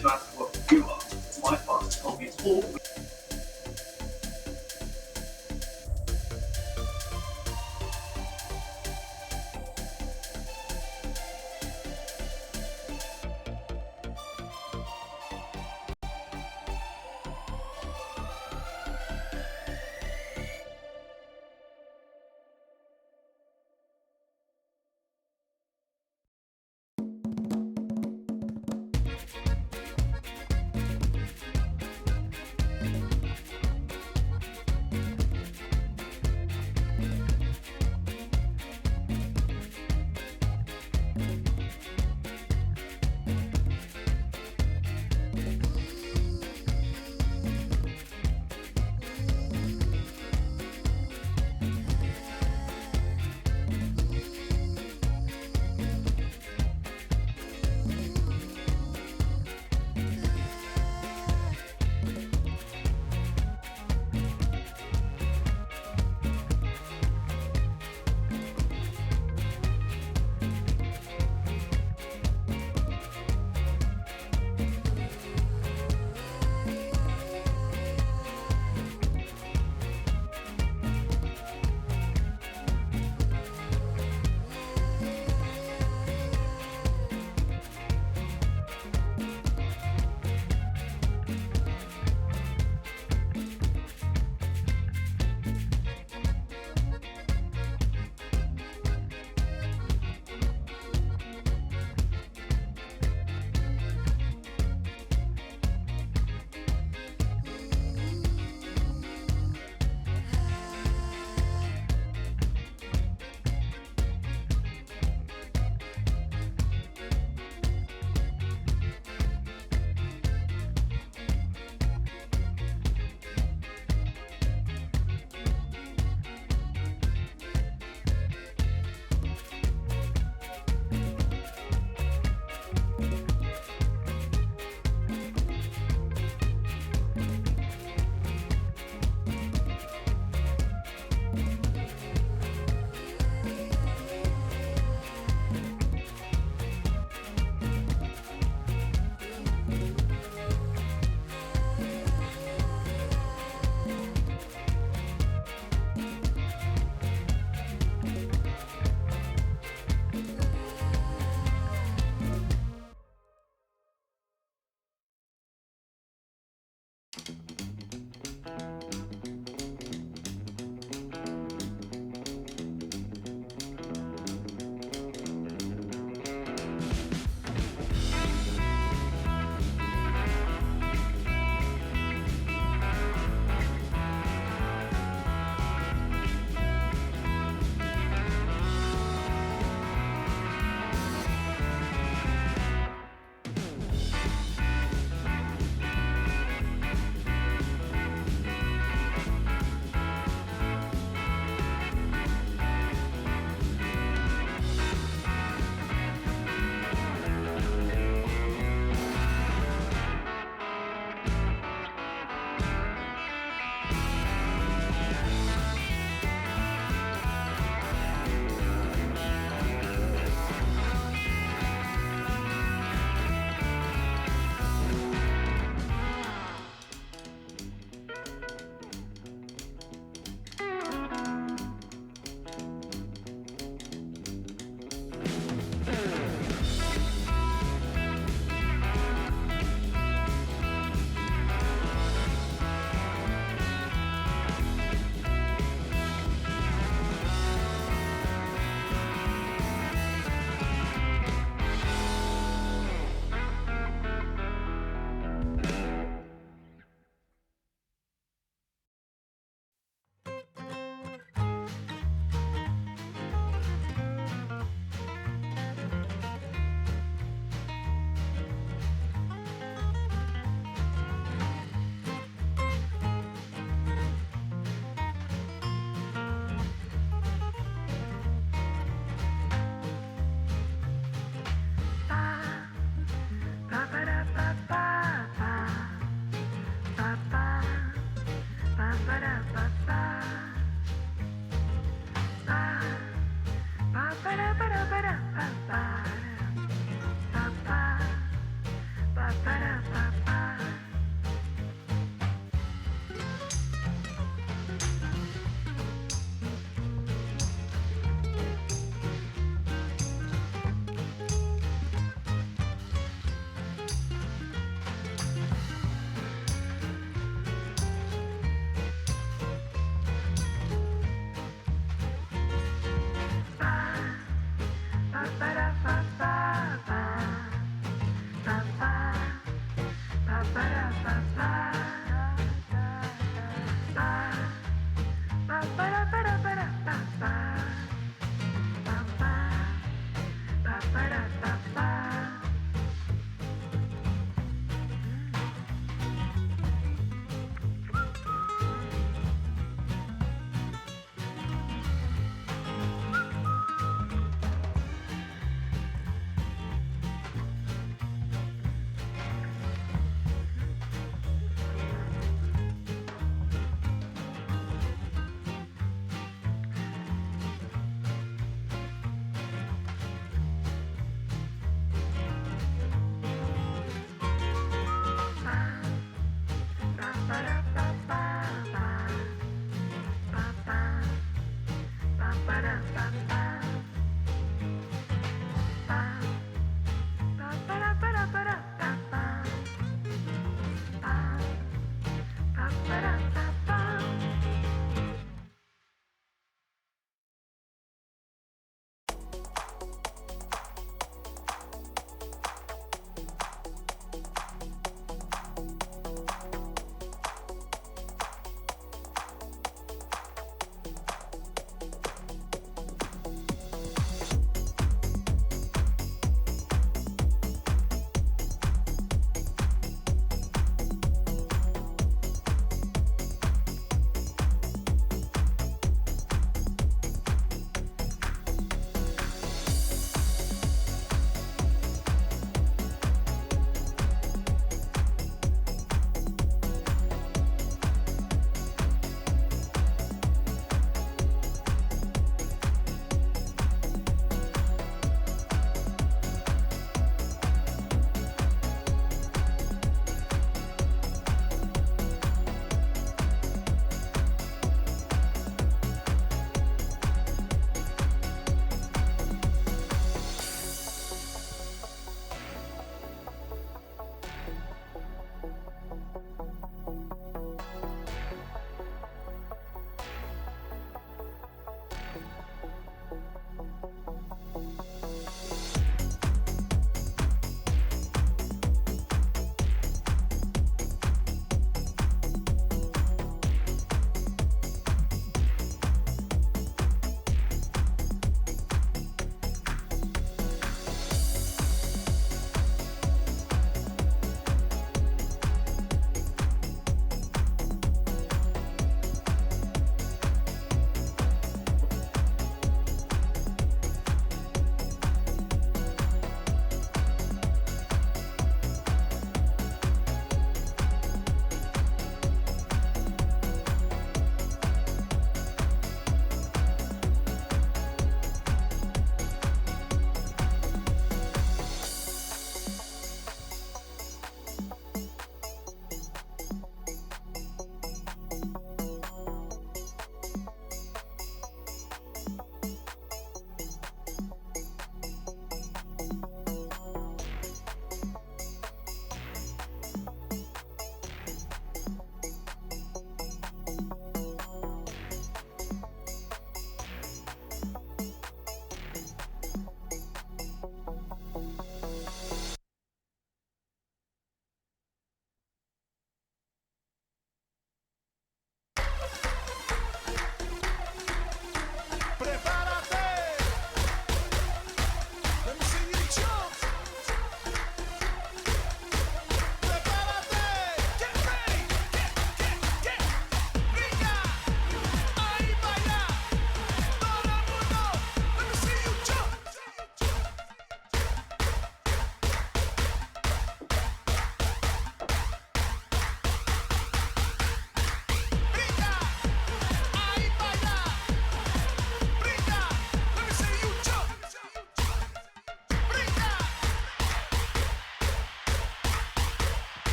to ask what you are. My father told me it's all.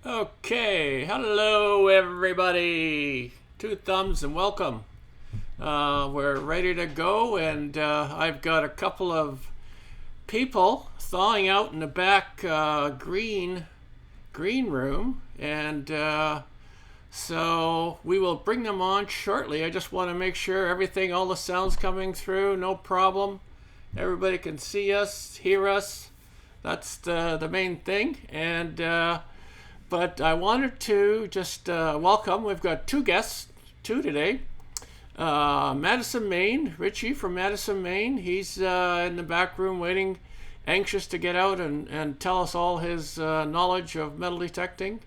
Okay, hello everybody. Two thumbs and welcome. We're ready to go, and I've got a couple of people thawing out in the back green room, and so we will bring them on shortly. I just want to make sure everything, all the sounds coming through, no problem. Everybody can see us, hear us. That's the main thing, and. But I wanted to just welcome, we've got two guests, today. MadisonMaine, Richie from MadisonMaine. He's in the back room waiting, anxious to get out and tell us all his knowledge of metal detecting.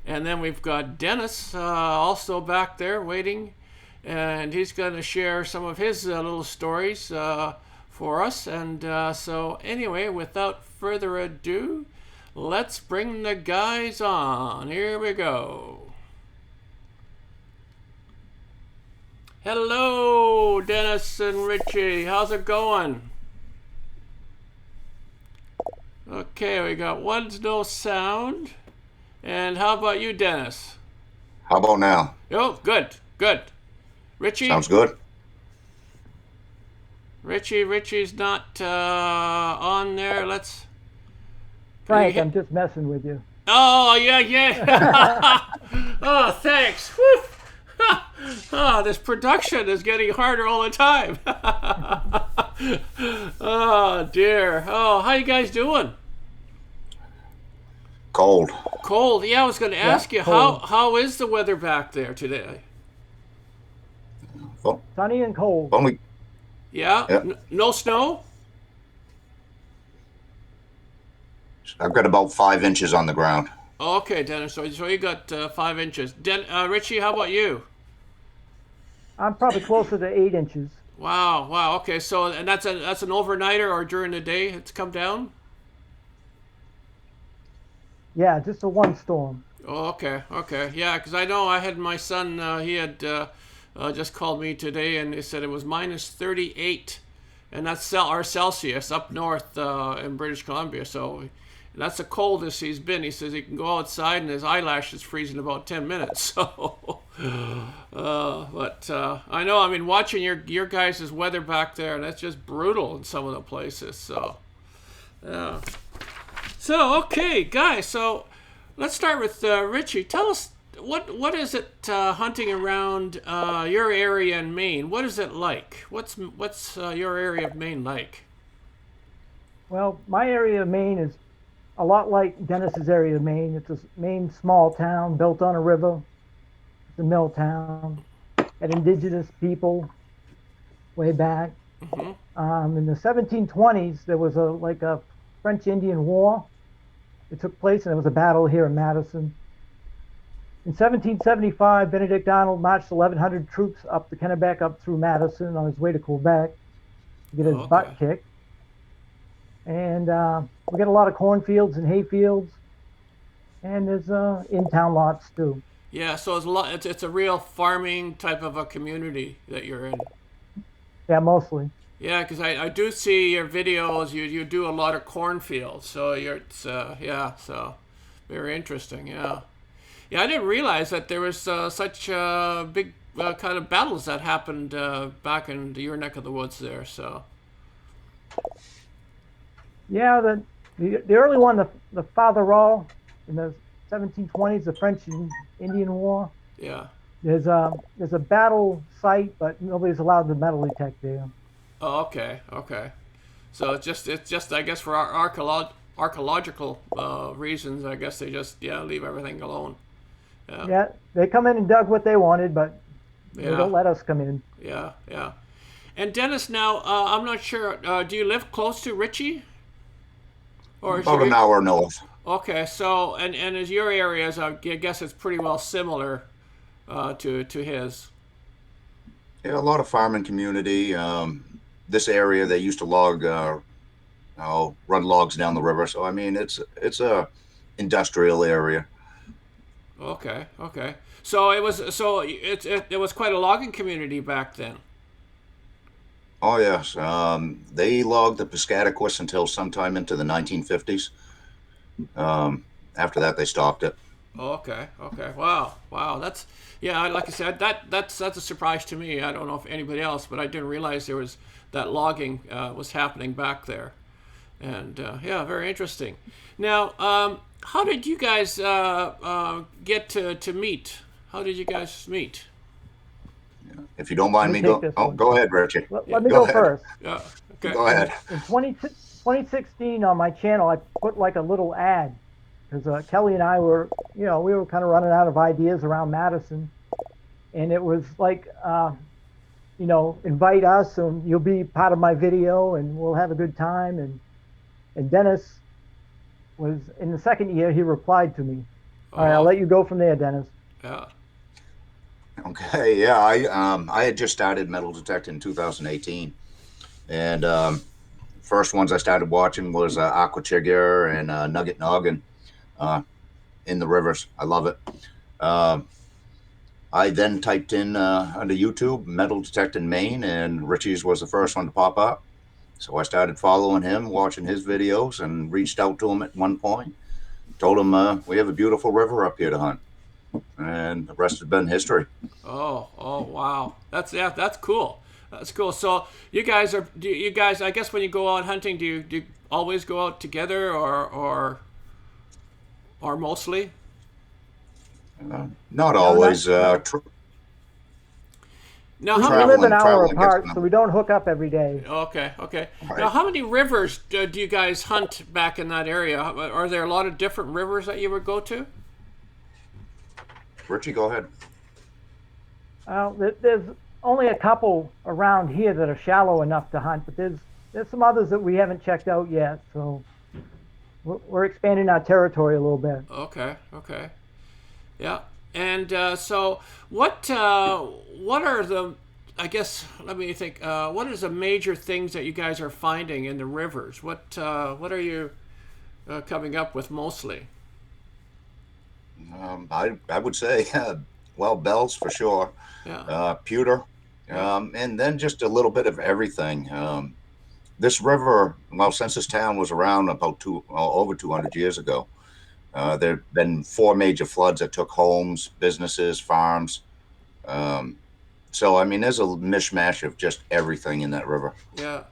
And then we've got Dennis also back there waiting, and he's going to share some of his little stories for us. And so anyway, without further ado, let's bring the guys on. Here we go. Hello, Dennis and Richie. How's it going? Okay, we got one's no sound. And how about you, Dennis? How about now? Oh, good. Richie? Sounds good. Richie's not on there. Let's... Frank, I'm just messing with you. Oh, yeah. Oh, thanks. Oh, this production is getting harder all the time. Oh, dear. Oh, how you guys doing? Cold. Cold. Yeah, I was going to ask you, cold. how is the weather back there today? Well, Sunny and cold. only Yeah? Yeah. No snow? I've got about 5 inches on the ground. Okay, Dennis. So you got 5 inches. Richie, how about you? I'm probably closer to 8 inches. Wow. Okay, so and that's an overnighter or during the day it's come down? Yeah, just a one storm. Oh, okay. Yeah, because I know I had my son, he had just called me today, and he said it was minus 38, and that's our Celsius up north in British Columbia. So that's the coldest he's been. He says he can go outside and his eyelashes freeze in about 10 minutes. So, but I know, I mean, watching your guys' weather back there, and that's just brutal in some of the places. So, yeah. So, okay, guys, so let's start with Richie. Tell us, what is it hunting around your area in Maine? What is it like? What's your area of Maine like? Well, my area of Maine is a lot like Dennis's area of Maine. It's a Maine small town built on a river. It's a mill town. Had indigenous people way back. Mm-hmm. In the 1720s, there was a French-Indian War. It took place, and there was a battle here in Madison. In 1775, Benedict Arnold marched 1,100 troops up the Kennebec up through Madison on his way to Quebec to get his butt kicked. And we got a lot of cornfields and hay fields, and there's in-town lots too. Yeah, so it's a real farming type of a community that you're in. Yeah, mostly. Yeah, because I do see your videos. You do a lot of cornfields, so so very interesting. Yeah, I didn't realize that there was such big kind of battles that happened back in your neck of the woods there. So yeah, the early one, the Father All in the 1720s, the French and Indian War. yeah. There's a battle site, but nobody's allowed to metal detect there. Oh, okay. So it's just I guess for our archaeological reasons, I guess they just leave everything alone. Yeah, they come in and dug what they wanted, but they don't let us come in. Yeah. And Dennis, now I'm not sure. Do you live close to Richie? Or About an hour north. Okay, so and as your areas, I guess it's pretty well similar to his. Yeah, a lot of farming community. This area, they used to log, run logs down the river. So I mean, it's a industrial area. Okay. So it was quite a logging community back then. Oh yes, they logged the Piscataquis until sometime into the 1950s. After that, they stopped it. Okay. Okay. Wow. Wow. That's yeah. Like I said, that's a surprise to me. I don't know if anybody else, but I didn't realize there was that logging was happening back there. And yeah, very interesting. Now, how did you guys get to meet? How did you guys meet? If you don't mind Let me me take go, this oh, one. go ahead, Richie. Let me Go go ahead. first. Yeah. Okay. Go ahead. In 2016 on my channel, I put like a little ad because Kelly and I were, we were kind of running out of ideas around Madison, and it was like, invite us and you'll be part of my video and we'll have a good time. And Dennis was in the second year, he replied to me. All right, I'll let you go from there, Dennis. Yeah. Okay, yeah, I had just started metal detecting in 2018, and first ones I started watching was Aqua Chigger and Nugget Noggin in the rivers. I love it. I then typed in under YouTube metal detecting Maine, and Richie's was the first one to pop up. So I started following him, watching his videos, and reached out to him at one point. Told him we have a beautiful river up here to hunt, and the rest has been history. Oh, wow. That's cool. That's cool. So you guys I guess when you go out hunting, do you always go out together or mostly? Not always. Now, We how live an hour traveling gets apart, enough. so we don't hook up every day. Okay. Right. Now, how many rivers do you guys hunt back in that area? Are there a lot of different rivers that you would go to? Richie, go ahead. There's only a couple around here that are shallow enough to hunt, but there's some others that we haven't checked out yet. So we're expanding our territory a little bit. Okay. Yeah. And so what are the, I guess, let me think, what is the major things that you guys are finding in the rivers? What are you coming up with mostly? I would say, well, bells for sure, Yeah. pewter, and then just a little bit of everything. This river, well, since this town was around about over 200 years ago, there have been 4 major floods that took homes, businesses, farms. So, I mean, there's a mishmash of just everything in that river. Yeah.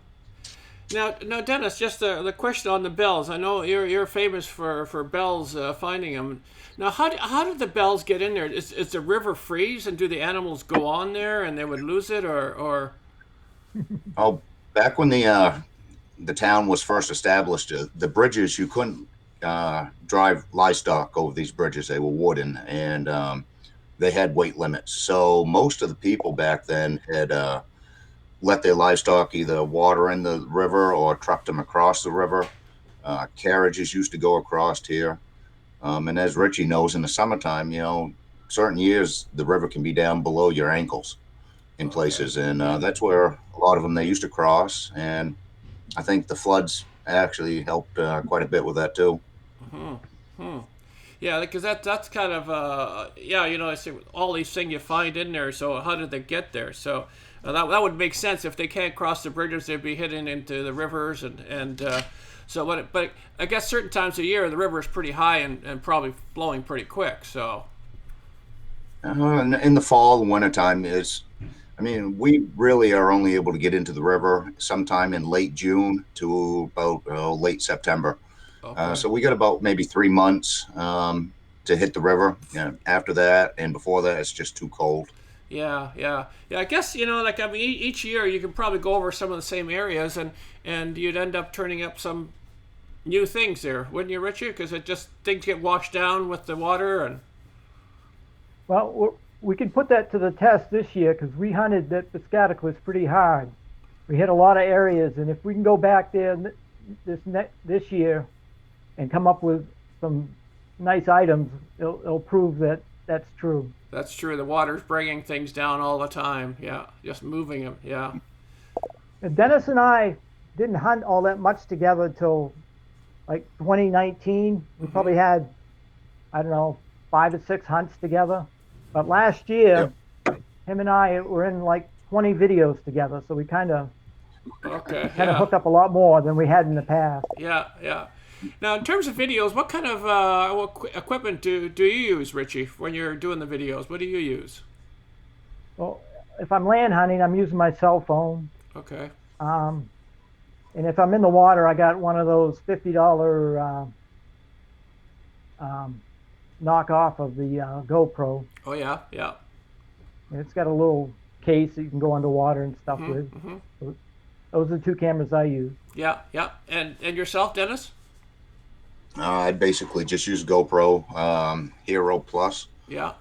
Now, Dennis, just the question on the bells. I know you're famous for bells, finding them. Now, how did the bells get in there? Is the river freeze, and do the animals go on there and they would lose it, or? Oh, back when the town was first established, the bridges, you couldn't drive livestock over these bridges. They were wooden, and they had weight limits. So most of the people back then had let their livestock either water in the river or trucked them across the river. Carriages used to go across here. And as Richie knows, in the summertime, certain years the river can be down below your ankles in places. And that's where a lot of them, they used to cross. And I think the floods actually helped quite a bit with that too. Yeah, because that's kind of I say all these things you find in there. So how did they get there? So that would make sense. If they can't cross the bridges, they'd be hitting into the rivers and so. But I guess certain times of year the river is pretty high and probably flowing pretty quick. So In the fall and wintertime we really are only able to get into the river sometime in late June to about late September. okay. So we got about maybe 3 months to hit the river. After that and before that, it's just too cold. Yeah. I guess each year you can probably go over some of the same areas and you'd end up turning up some new things there, wouldn't you, Richard? Because things get washed down with the water and. Well, we can put that to the test this year because we hunted that Piscataquis pretty hard. We hit a lot of areas, and if we can go back there this year and come up with some nice items, it'll prove that that's true. That's true. The water's bringing things down all the time. Yeah, just moving them. Yeah. And Dennis and I didn't hunt all that much together till like 2019. We probably had, I don't know, 5 or 6 hunts together. But last year, him and I were in like 20 videos together, so we kind of Okay. hooked up a lot more than we had in the past. Yeah. Now, in terms of videos, what kind of equipment do you use, Richie, when you're doing the videos? What do you use? Well, if I'm land hunting, I'm using my cell phone. Okay. And if I'm in the water, I got one of those $50 knockoff of the GoPro. Oh yeah, yeah. And it's got a little case that you can go underwater and stuff with. So those are the two cameras I use. Yeah, yeah. And yourself, Dennis? I basically just use GoPro Hero Plus. Yeah.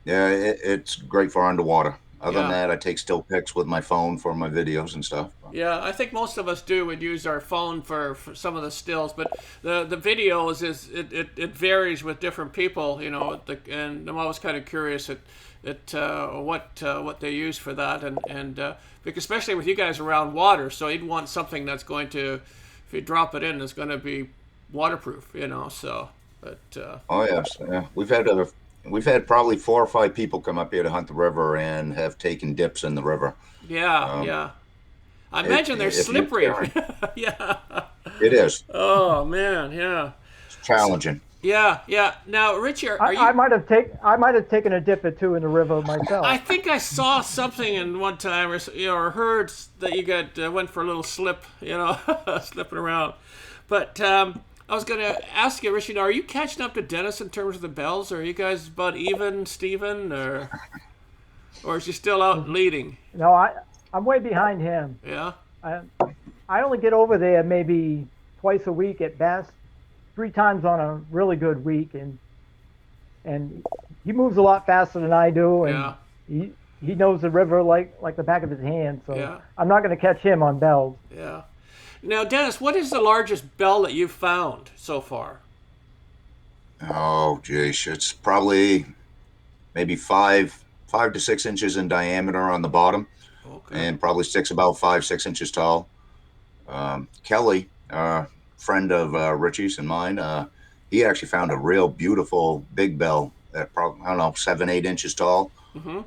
Yeah, it's great for underwater. Other than Yeah. that, I take still pics with my phone for my videos and stuff. Yeah, I think most of us would use our phone for some of the stills, but the videos it varies with different people, you know. And I'm always kind of curious at what they use for that, and because especially with you guys around water, so you'd want something that's going to, if you drop it in, it's going to be waterproof, you know. So, but Oh yes, yeah. We've had probably 4 or 5 people come up here to hunt the river and have taken dips in the river. yeah, yeah. I imagine they're slippery. Yeah. It is. Oh man, yeah. It's challenging. Yeah, yeah. Now, Richie, are you? I might have taken a dip or two in the river myself. I think I saw something in one time, or heard that you went for a little slip, you know, slipping around. But I was going to ask you, Richie, are you catching up to Dennis in terms of the bells? Or are you guys about even, Stephen, or is he still out leading? No, I'm way behind him. Yeah. I only get over there maybe twice a week at best, 3 times on a really good week, and he moves a lot faster than I do, and Yeah. he knows the river like the back of his hand. So Yeah. I'm not going to catch him on bells. Yeah. Now, Dennis, what is the largest bell that you've found so far? Oh, geez, it's probably maybe 5 to 6 inches in diameter on the bottom, and probably about 5, 6 inches tall. Kelly, friend of Richie's and mine, he actually found a real beautiful big bell that probably, I don't know, 7, 8 inches tall. And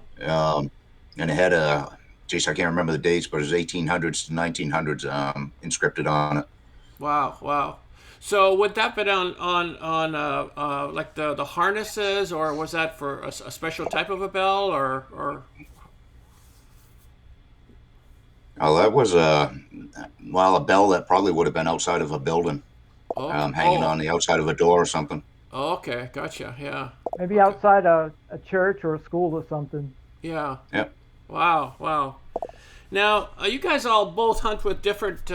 it had I can't remember the dates, but it was 1800s to 1900s inscripted on it. Wow, wow. So would that be on like the harnesses, or was that for a special type of a bell, or? Oh, that was a bell that probably would have been outside of a building, hanging on the outside of a door or something. Oh, okay, gotcha. Yeah. Maybe outside a church or a school or something. Yeah. Yep. Wow, wow. Now, you guys all both hunt with different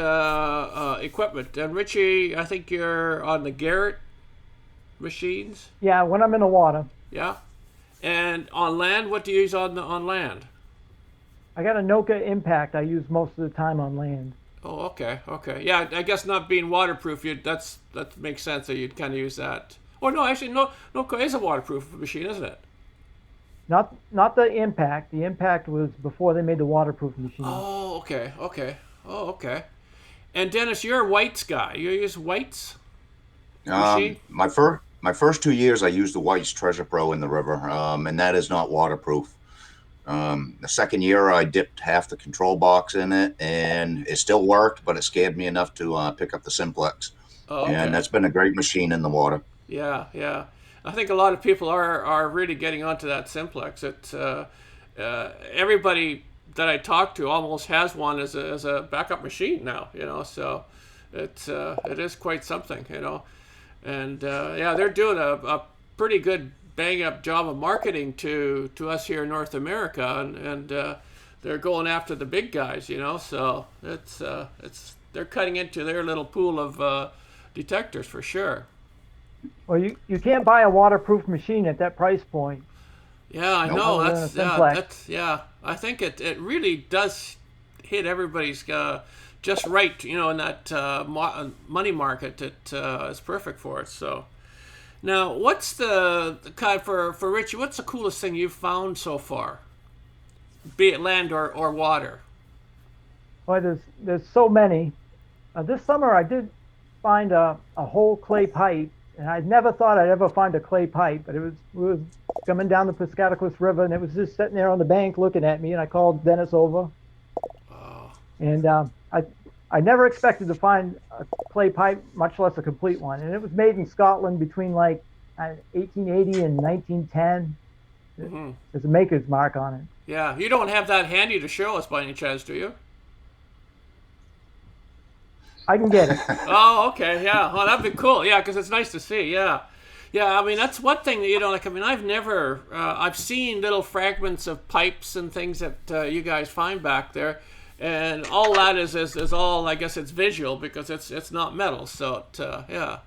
equipment. And Richie, I think you're on the Garrett machines. Yeah, when I'm in the water. Yeah. And on land, what do you use on land? I got a Nokia Impact I use most of the time on land. Oh, okay, okay. Yeah, I guess not being waterproof, that makes sense that you'd kind of use that. Oh, no, actually, Nokia is a waterproof machine, isn't it? Not the Impact. The Impact was before they made the waterproof machine. Oh, okay, okay. Oh, okay. And Dennis, you're a whites guy. You use whites machine? My first 2 years, I used the White's Treasure Pro in the river, and that is not waterproof. The second year, I dipped half the control box in it, and it still worked, but it scared me enough to pick up the Simplex. Oh, okay. And that's been a great machine in the water. Yeah, yeah. I think a lot of people are really getting onto that Simplex. It's everybody that I talk to almost has one as a backup machine now, you know. So it is quite something, you know. And yeah, they're doing a pretty good bang up job of marketing to us here in North America, and they're going after the big guys, you know. So they're cutting into their little pool of detectors for sure. Well, you can't buy a waterproof machine at that price point. Yeah, I know. That's I think it really does hit everybody's just right, you know, in that money market. It's perfect for it. So now, what's the kind for Richie? What's the coolest thing you've found so far, be it land or water? Well, there's so many. This summer I did find a whole clay pipe. And I never thought I'd ever find a clay pipe, but we was coming down the Piscataquis River, and it was just sitting there on the bank looking at me, and I called Dennis over. Oh. And I never expected to find a clay pipe, much less a complete one. And it was made in Scotland between like 1880 and 1910. Mm-hmm. There's a maker's mark on it. Yeah, you don't have that handy to show us by any chance, do you? I can get it. Oh, okay, yeah. Oh, that'd be cool. Yeah, because it's nice to see. Yeah, yeah. I mean, that's one thing that you know. Like, I mean, I've seen little fragments of pipes and things that you guys find back there, and all that is all. I guess it's visual because it's not metal. So yeah.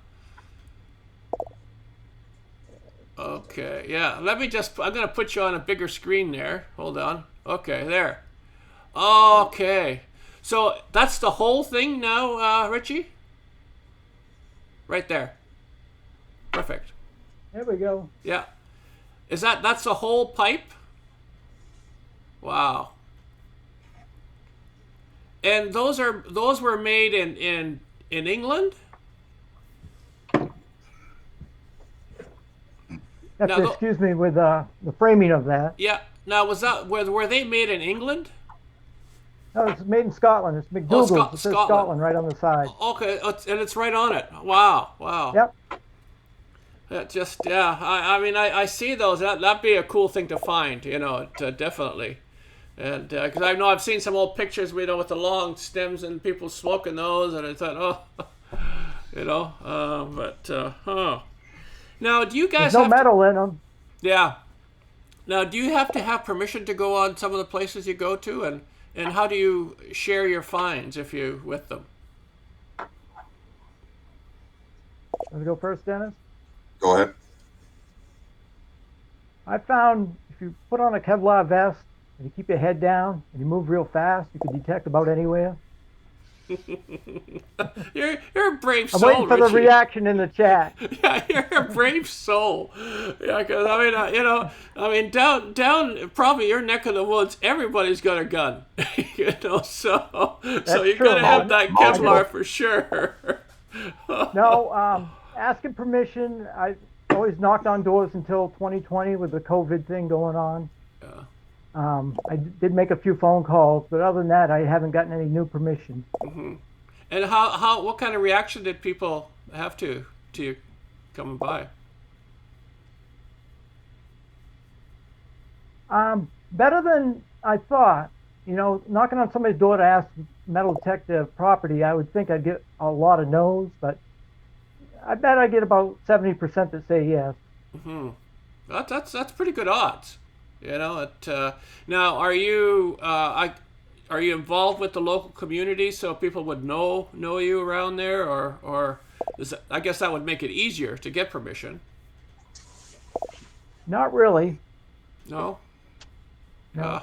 Okay, yeah. I'm gonna put you on a bigger screen there. Hold on. Okay, there. Okay. So that's the whole thing now, Richie? Right there. Perfect. There we go. Yeah. That's the whole pipe? Wow. And those were made in England? You have Now, to excuse me with the framing of that. Yeah. Now were they made in England? No, it's made in Scotland. It's McDougall's. It says Scotland right on the side. Okay, and it's right on it. Wow, wow. Yep. That just, yeah. I mean, I see those. That'd be a cool thing to find. You know, definitely. And because I know I've seen some old pictures, you know, with the long stems and people smoking those, and I thought, oh, you know, huh. Now, do you guys There's no metal in them. Yeah. Now, do you have to have permission to go on some of the places you go to, and how do you share your finds if you with them? Want to go first, Dennis? Go ahead. I found if you put on a Kevlar vest and you keep your head down and you move real fast, you can detect about anywhere. You're a brave I'm soul, waiting for the Richie. reaction in the chat. Yeah, you're a brave soul. Yeah, because I mean, you know, I mean, down probably your neck of the woods, everybody's got a gun. You know, so you true. gotta have that Multiple. Kevlar for sure. No, asking permission. I always knocked on doors until 2020 with the COVID thing going on. Yeah. I did make a few phone calls, but other than that, I haven't gotten any new permission. Mm-hmm. And what kind of reaction did people have to you coming by? Better than I thought. You know, knocking on somebody's door to ask metal detective property, I would think I'd get a lot of no's, but I bet I get about 70% that say yes. Mm-hmm. That's pretty good odds. You know, now are you involved with the local community so people would know you around there, or I guess that would make it easier to get permission. Not really. No. No.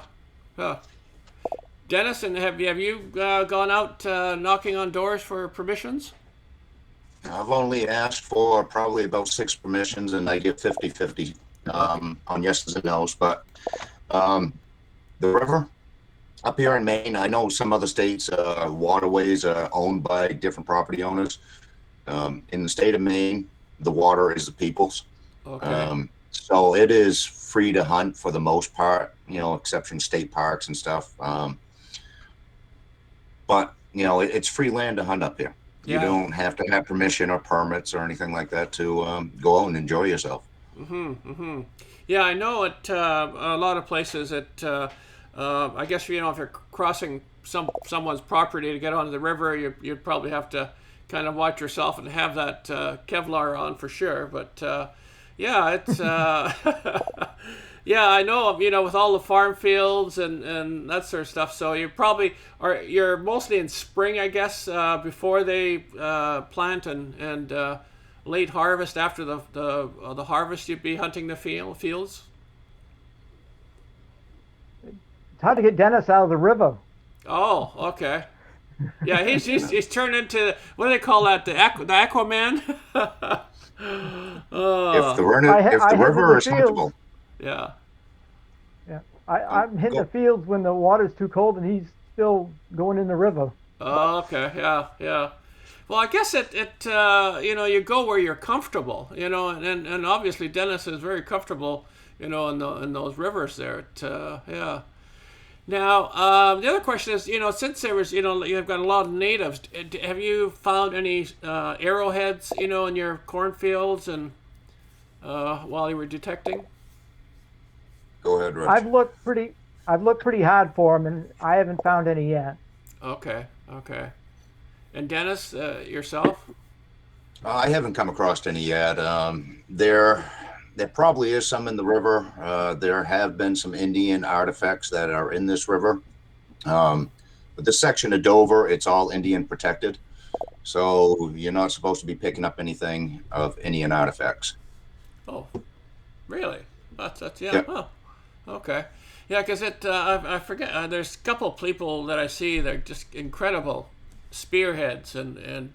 Dennis, and have you gone out knocking on doors for permissions? I've only asked for probably about 6 permissions, and I get 50-50 on yeses and nos. But the river up here in Maine, I know some other states, waterways are owned by different property owners. In the state of Maine, the water is the people's. Okay. So it is free to hunt for the most part, you know, except from state parks and stuff. But, you know, it's free land to hunt up here. Yeah. You don't have to have permission or permits or anything like that to go out and enjoy yourself. Yeah, I know at a lot of places that I guess, you know, if you're crossing someone's property to get onto the river, you'd probably have to kind of watch yourself and have that Kevlar on for sure. But yeah, it's yeah, I know, you know, with all the farm fields and that sort of stuff. So you're mostly in spring, I guess, before they plant and late harvest. After the harvest, you'd be hunting the fields. It's hard to get Dennis out of the river. Oh, okay. Yeah, he's turned into, what do they call that? The Aquaman. If the river is huntable. Yeah. Yeah, I'm hitting the fields when the water's too cold, and he's still going in the river. Oh, okay. Yeah. Well, I guess it you know, you go where you're comfortable, you know, and obviously Dennis is very comfortable, you know, in those rivers there. Yeah. Now, the other question is, since there was, you've got a lot of natives, have you found any arrowheads, in your cornfields and while you were detecting? Go ahead, Rich. I've looked pretty hard for them, and I haven't found any yet. Okay. And Dennis, yourself? I haven't come across any yet. There probably is some in the river. There have been some Indian artifacts that are in this river. But this section of Dover, it's all Indian protected. So you're not supposed to be picking up anything of Indian artifacts. Oh, really? That's yeah. Yeah. Oh, okay. Yeah, because I forget. There's a couple of people that I see. They're just incredible spearheads and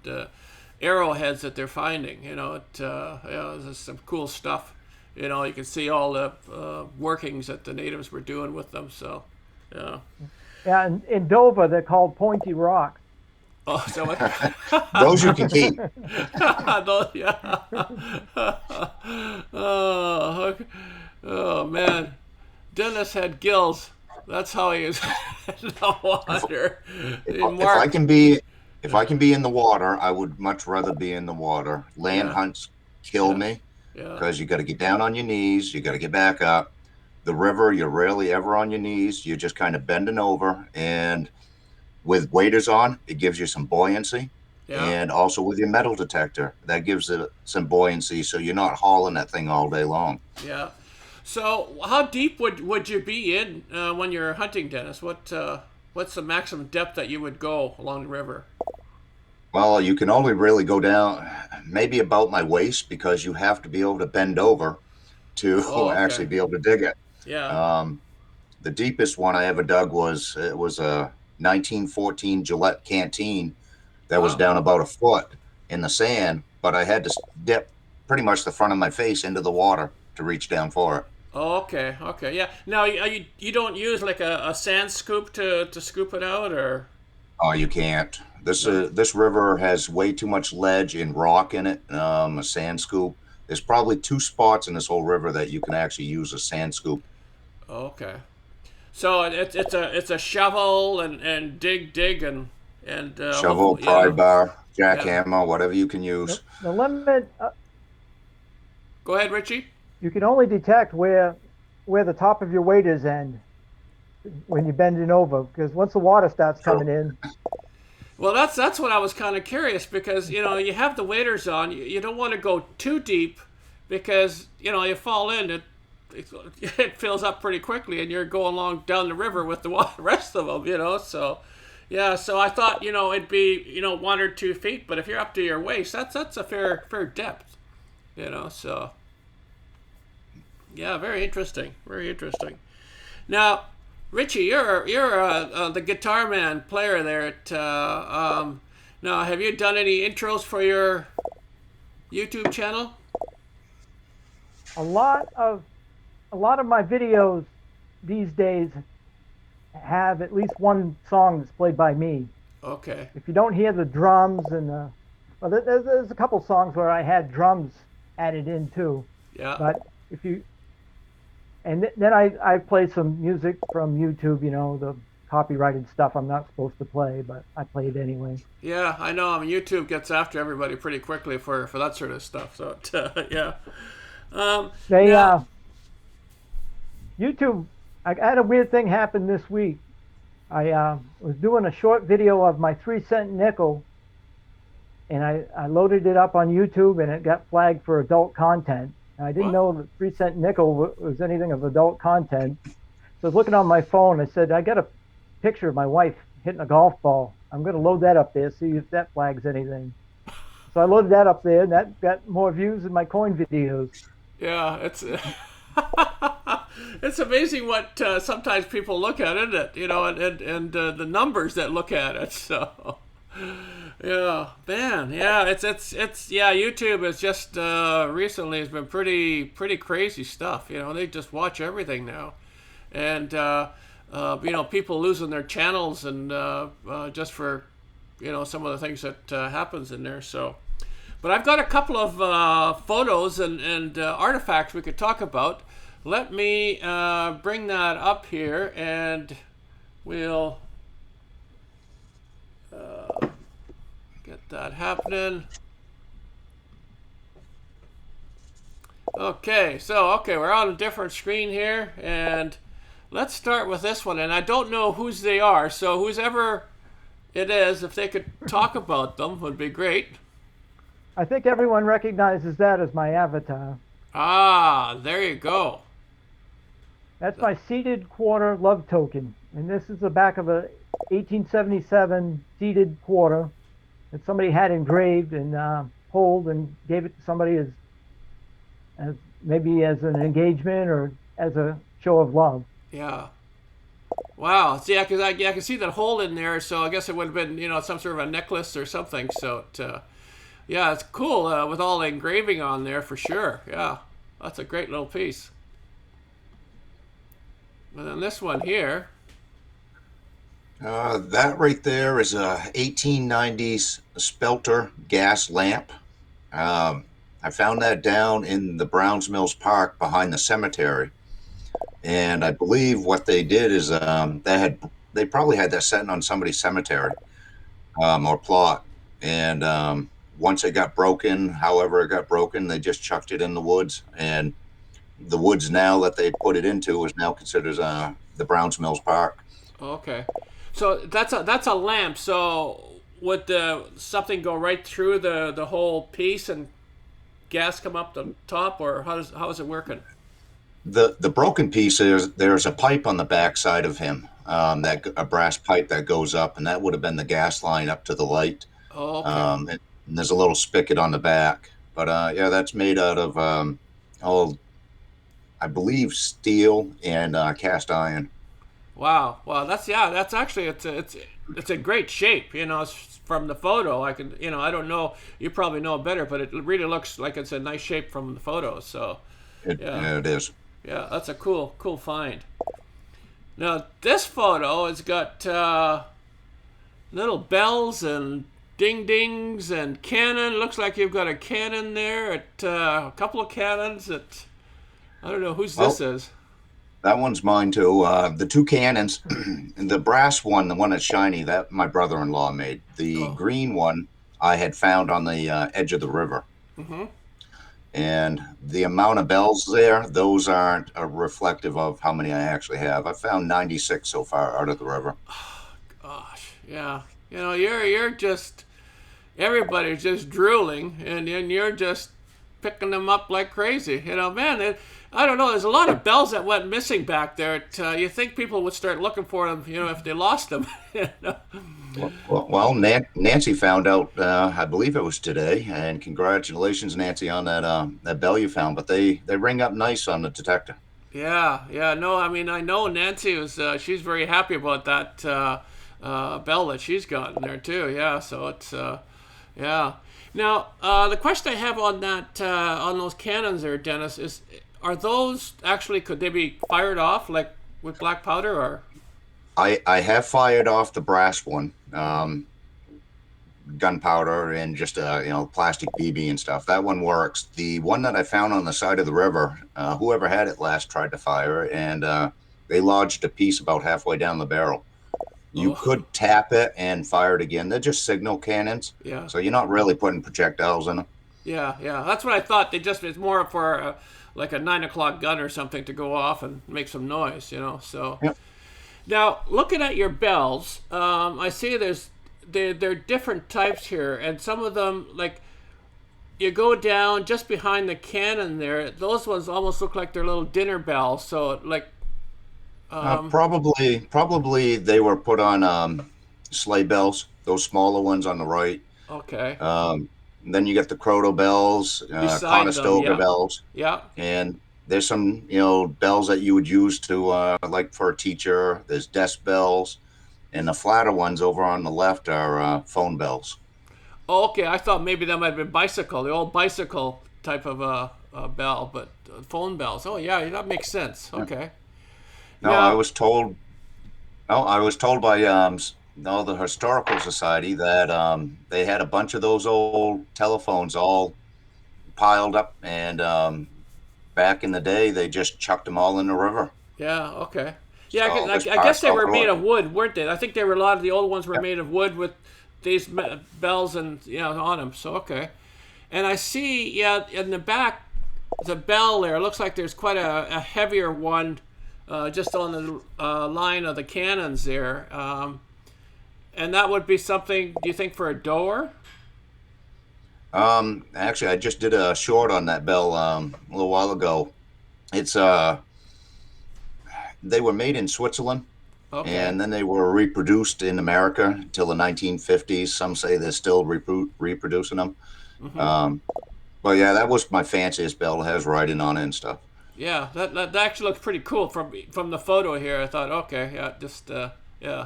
arrowheads that they're finding. There's some cool stuff. You can see all the workings that the natives were doing with them. So, yeah. Yeah, in Dover, they're called pointy rocks. Oh, so what? Those you can keep. Yeah. Oh, okay. Oh man, Dennis had gills. That's how he is. No wonder. If I can be in the water, I would much rather be in the water. Land hunts kill me because you got to get down on your knees. You got to get back up. The river, you're rarely ever on your knees. You're just kind of bending over, and with waders on, it gives you some buoyancy. Yeah. And also with your metal detector, that gives it some buoyancy, so you're not hauling that thing all day long. Yeah. So how deep would you be in when you're hunting, Dennis? What's the maximum depth that you would go along the river? Well, you can only really go down maybe about my waist, because you have to be able to bend over to actually be able to dig it. Yeah. The deepest one I ever dug was a 1914 Gillette canteen that was down about a foot in the sand, but I had to dip pretty much the front of my face into the water to reach down for it. Oh, okay, yeah. Now, you don't use like a sand scoop to scoop it out, or? Oh, you can't. This river has way too much ledge and rock in it. A sand scoop. There's probably 2 spots in this whole river that you can actually use a sand scoop. Okay. So it's a shovel and dig and shovel, pry bar, jackhammer, whatever you can use. The limit. Go ahead, Richie. You can only detect where the top of your waders end when you're bending over, because once the water starts coming in. Well, that's what I was kind of curious, because you have the waders on. You don't want to go too deep, because you fall in, it fills up pretty quickly, and you're going along down the river with the rest of them. So yeah. So I thought it'd be 1 or 2 feet, but if you're up to your waist, that's a fair depth. So yeah, very interesting. Now, Richie, you're the guitar man player there at. Now, have you done any intros for your YouTube channel? A lot of my videos these days have at least one song that's played by me. Okay. If you don't hear the drums and there's a couple songs where I had drums added in too. Yeah. But if you and then I play some music from YouTube, the copyrighted stuff I'm not supposed to play, but I play it anyway. Yeah, I know. YouTube gets after everybody pretty quickly for that sort of stuff. So yeah. YouTube. I had a weird thing happen this week. I was doing a short video of my 3-cent nickel, and I loaded it up on YouTube, and it got flagged for adult content. I didn't know that 3-cent nickel was anything of adult content. So I was looking on my phone. I said, I got a picture of my wife hitting a golf ball. I'm going to load that up there, see if that flags anything. So I loaded that up there, and that got more views than my coin videos. Yeah, it's it's amazing what sometimes people look at, isn't it? And the numbers that look at it. So yeah, man, yeah, it's YouTube is just recently has been pretty crazy stuff. They just watch everything now, and people losing their channels and just for some of the things that happens in there. So. But I've got a couple of photos and artifacts we could talk about. Let me bring that up here, and we'll get that happening. Okay, so we're on a different screen here, and let's start with this one. And I don't know whose they are, so whoever it is, if they could talk about them, would be great. I think everyone recognizes that as my avatar. Ah, there you go. That's my seated quarter love token. And this is the back of a 1877 seated quarter that somebody had engraved and pulled and gave it to somebody as maybe as an engagement or as a show of love. Yeah. Wow. See, because I can see that hole in there, so I guess it would have been, some sort of a necklace or something. So, yeah, it's cool with all the engraving on there for sure. Yeah, that's a great little piece. And then this one here. That right there is a 1890s Spelter gas lamp. I found that down in the Browns Mills Park behind the cemetery. And I believe what they did is they probably had that sitting on somebody's cemetery or plot. And once it got broken, however it got broken, they just chucked it in the woods. And the woods now that they put it into is now considered the Browns Mills Park. Okay. So that's a lamp. So would something go right through the whole piece and gas come up the top, or how is it working? The broken piece is there's a pipe on the back side of him, a brass pipe that goes up, and that would have been the gas line up to the light. Oh, okay. And there's a little spigot on the back, but yeah, that's made out of I believe steel and cast iron. Wow. That's actually it's a great shape. From the photo, I don't know. You probably know better, but it really looks like it's a nice shape from the photos. So, Yeah, it is. Yeah, that's a cool find. Now this photo has got little bells and ding dings and cannon. Looks like you've got a cannon there. A couple of cannons. I don't know whose this is. That one's mine too. The two cannons, the brass one, the one that's shiny, that my brother-in-law made. The green one I had found on the edge of the river. Mm-hmm. And the amount of bells there, those aren't reflective of how many I actually have. I found 96 so far out of the river. Oh, gosh, yeah. You're just, everybody's just drooling, and you're just picking them up like crazy. Man, I don't know. There's a lot of bells that went missing back there. You think people would start looking for them, if they lost them. Well, Nancy found out, I believe it was today, and congratulations, Nancy, on that bell you found. But they ring up nice on the detector. Yeah. No, I mean, I know Nancy was. She's very happy about that bell that she's gotten there too. Yeah. So it's yeah. Now the question I have on that on those cannons there, Dennis, is: are those actually, could they be fired off like with black powder, or? I have fired off the brass one, gunpowder and just plastic BB and stuff. That one works. The one that I found on the side of the river, whoever had it last tried to fire it, and they lodged a piece about halfway down the barrel. You could tap it and fire it again. They're just signal cannons. Yeah. So you're not really putting projectiles in them. Yeah. That's what I thought. It's more for like a 9 o'clock gun or something to go off and make some noise, so. Yep. Now, looking at your bells, I see they're different types here, and some of them, like, you go down just behind the cannon there, those ones almost look like they're little dinner bells, so, like... Probably they were put on sleigh bells, those smaller ones on the right. Okay. Then you get the Croto bells, Conestoga bells. Yeah. And there's some, bells that you would use to, like for a teacher. There's desk bells, and the flatter ones over on the left are phone bells. Oh, okay. I thought maybe that might have been bicycle, the old bicycle type of bell, but phone bells. Oh, yeah, that makes sense. Okay. No, I was told by the Historical Society that they had a bunch of those old telephones all piled up, and back in the day, they just chucked them all in the river. Yeah, okay. Yeah, So this I guess part's they all were made good. of wood, weren't they? I think they were a lot of the old ones were made of wood with these bells and on them. So okay, and I see in the back the bell there. It looks like there's quite a heavier one just on the line of the cannons there, and that would be something. Do you think for a door? Actually, I just did a short on that bell a little while ago. It's they were made in Switzerland, Okay. and then they were reproduced in America until the 1950s. Some say they're still reproducing them. Um, but yeah, that was my fanciest bell. It has writing on it and stuff. Yeah, that actually looks pretty cool from the photo here. I thought, okay, yeah, just yeah.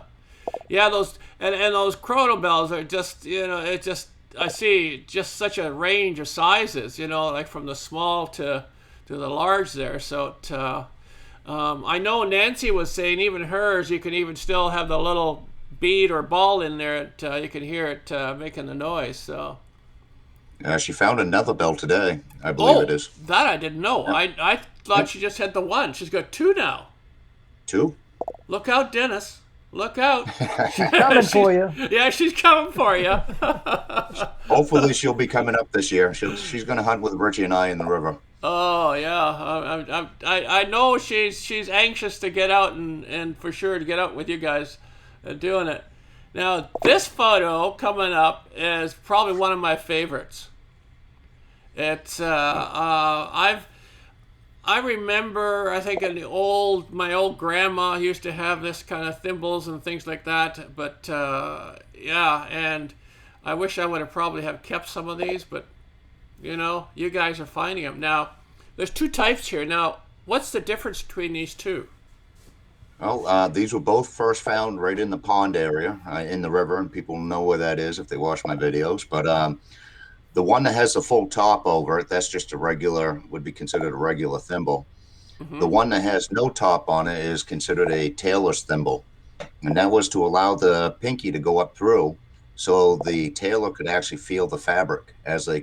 Yeah, those and those chrono bells are just it just I see just such a range of sizes, like from the small to the large there. So I know Nancy was saying even hers, you can even still have the little bead or ball in there. You can hear it making the noise. So She found another bell today, I believe it is. that I didn't know. I thought she just had the one. She's got two now. Two? Look out, Dennis. Look out. Coming for you. Yeah, she's coming for you. Hopefully she'll be coming up this year. She's going to hunt with Richie and I in the river. Oh yeah, I know she's anxious to get out and for sure to get out with you guys, doing it. Now this photo coming up is probably one of my favorites. It's I remember, I think in my old grandma used to have this kind of thimbles and things like that. But yeah, and I wish I would have probably have kept some of these, but you guys are finding them. Now, there's two types here. Now, what's the difference between these two? Well, these were both first found right in the pond area, in the river, and people know where that is if they watch my videos. But the one that has the full top over it, that's just would be considered a regular thimble. The one that has no top on it is considered a tailor's thimble. And that was to allow the pinky to go up through so the tailor could actually feel the fabric as they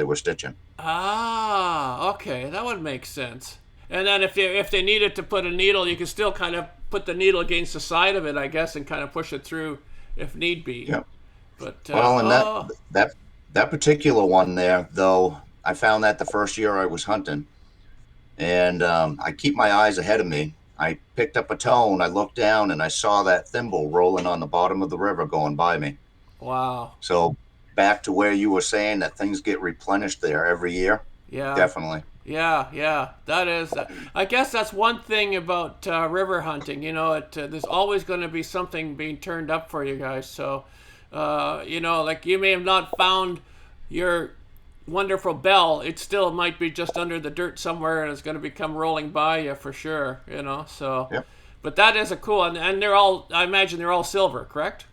were stitching. Ah, okay, that would make sense. And then if they needed to put a needle, you could still kind of put the needle against the side of it, I guess, and kind of push it through if need be. Yeah. But Well, and that particular one there, though, I found that the first year I was hunting, and I keep my eyes ahead of me. I picked up a tone, I looked down, and I saw that thimble rolling on the bottom of the river going by me. Wow. So back to where you were saying that things get replenished there every year. Yeah. Definitely. Yeah, that is. I guess that's one thing about river hunting. There's always going to be something being turned up for you guys. So, like you may have not found your wonderful bell. It still might be just under the dirt somewhere, and it's going to come rolling by you for sure. So. Yep. But that is a cool, and they're all. I imagine they're all silver, correct?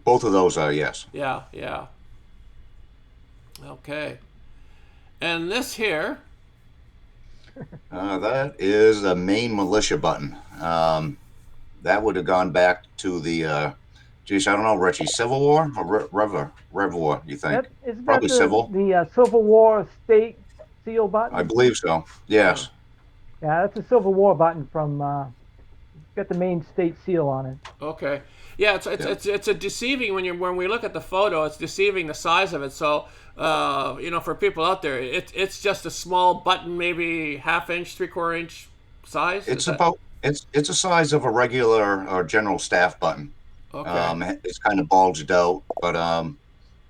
Both of those are, yes. Yeah. Okay. And this here. That is a main militia button. That would have gone back to the, geez, I don't know, Richie, Civil War or Rev War, you think? Isn't Probably that Civil. the Civil War state seal button? I believe so, yes. Yeah, that's a Civil War button from, got the main state seal on it. Okay. Yeah, it's a deceiving when we look at the photo. It's deceiving the size of it. So for people out there, it's just a small button, maybe half-inch, three-quarter-inch size. It's a size of a regular or general staff button. Okay. It's kind of bulged out, but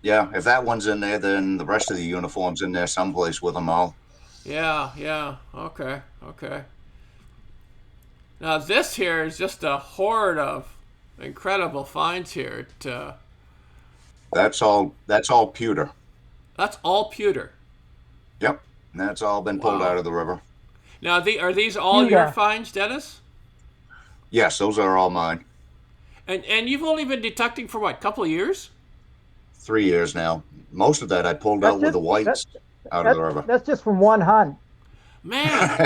yeah, if that one's in there, then the rest of the uniform's in there someplace with them all. Yeah. Okay. Now this here is just a horde of incredible finds here. That's all pewter. That's all pewter. Yep, and that's all been pulled out of the river. Now, are these all your finds, Dennis? Yes, those are all mine. And you've only been detecting for what, a couple of years? 3 years now. Most of that I pulled out with the whites out of the river. That's just from one hunt. Man,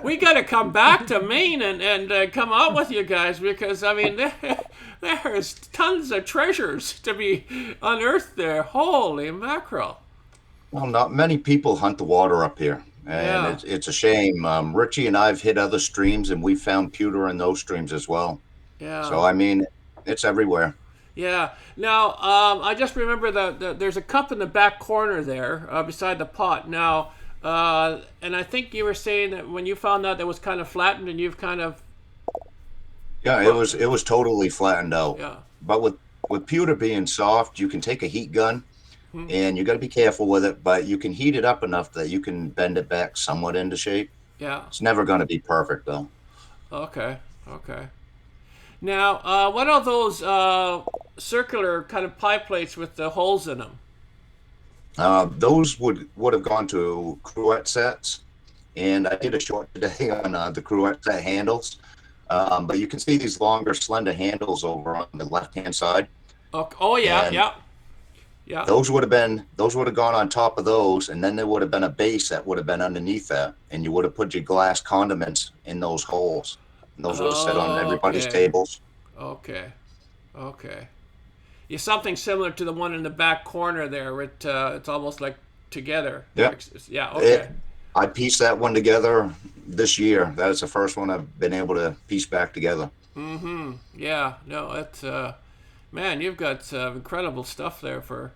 we got to come back to Maine and come out with you guys, because I mean there's tons of treasures to be unearthed there. Holy mackerel! Well, not many people hunt the water up here. and Yeah. it's a shame. Richie and I've hit other streams, and we found pewter in those streams as well. So Yeah. I mean, it's everywhere. Yeah. Now, I just remember that there's a cup in the back corner there beside the pot. Now, and I think you were saying that when you found out that was kind of flattened, and you've kind of Yeah, well, it was totally flattened out. yeah. But with pewter being soft, you can take a heat gun, Hmm. and you got to be careful with it. But you can heat it up enough that you can bend it back somewhat into shape. Yeah. It's never going to be perfect though. Okay. Okay. Now, what are those circular kind of pie plates with the holes in them? Those would have gone to cruette sets, and I did a short today on the cruette set handles. But you can see these longer, slender handles over on the left-hand side, Okay. Oh yeah. and Yeah. Yeah. those would have gone on top of those, and then there would have been a base that would have been underneath that, and you would have put your glass condiments in those holes. And those would have set on everybody's Okay. tables. Okay. Okay. Yeah, something similar to the one in the back corner there. Where it's almost like together. Yeah. Yeah. Okay. I pieced that one together this year. That is the first one I've been able to piece back together. Mm-hmm. Yeah. No, it's man, you've got incredible stuff there for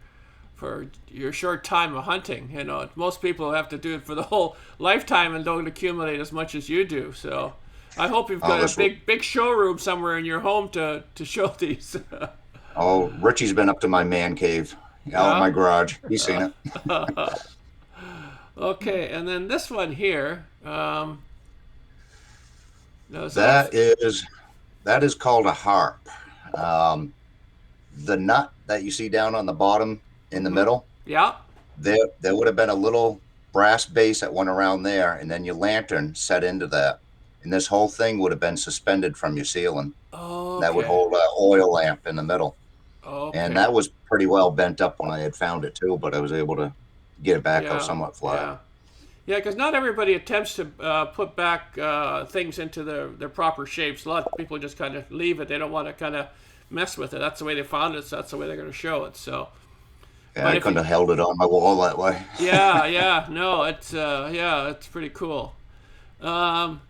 your short time of hunting. You know, most people have to do it for the whole lifetime and don't accumulate as much as you do. So, I hope you've got a big showroom somewhere in your home to show these. Oh, Richie's been up to my man cave out in my garage. He's seen it. Okay, and then this one here. No, so That is called a harp. The nut that you see down on the bottom in the middle, yeah. there would have been a little brass base that went around there, and then your lantern set into that, and this whole thing would have been suspended from your ceiling. Okay. That would hold an oil lamp in the middle, Okay. and that was pretty well bent up when I had found it too, but I was able to get it back Yeah, up somewhat flat. Yeah. Yeah, because not everybody attempts to put back things into their proper shapes. A lot of people just kind of leave it. They don't want to kind of mess with it. That's the way they found it, so that's the way they're going to show it. So, Yeah, I couldn't have held it on my wall that way. yeah, no, it's pretty cool. And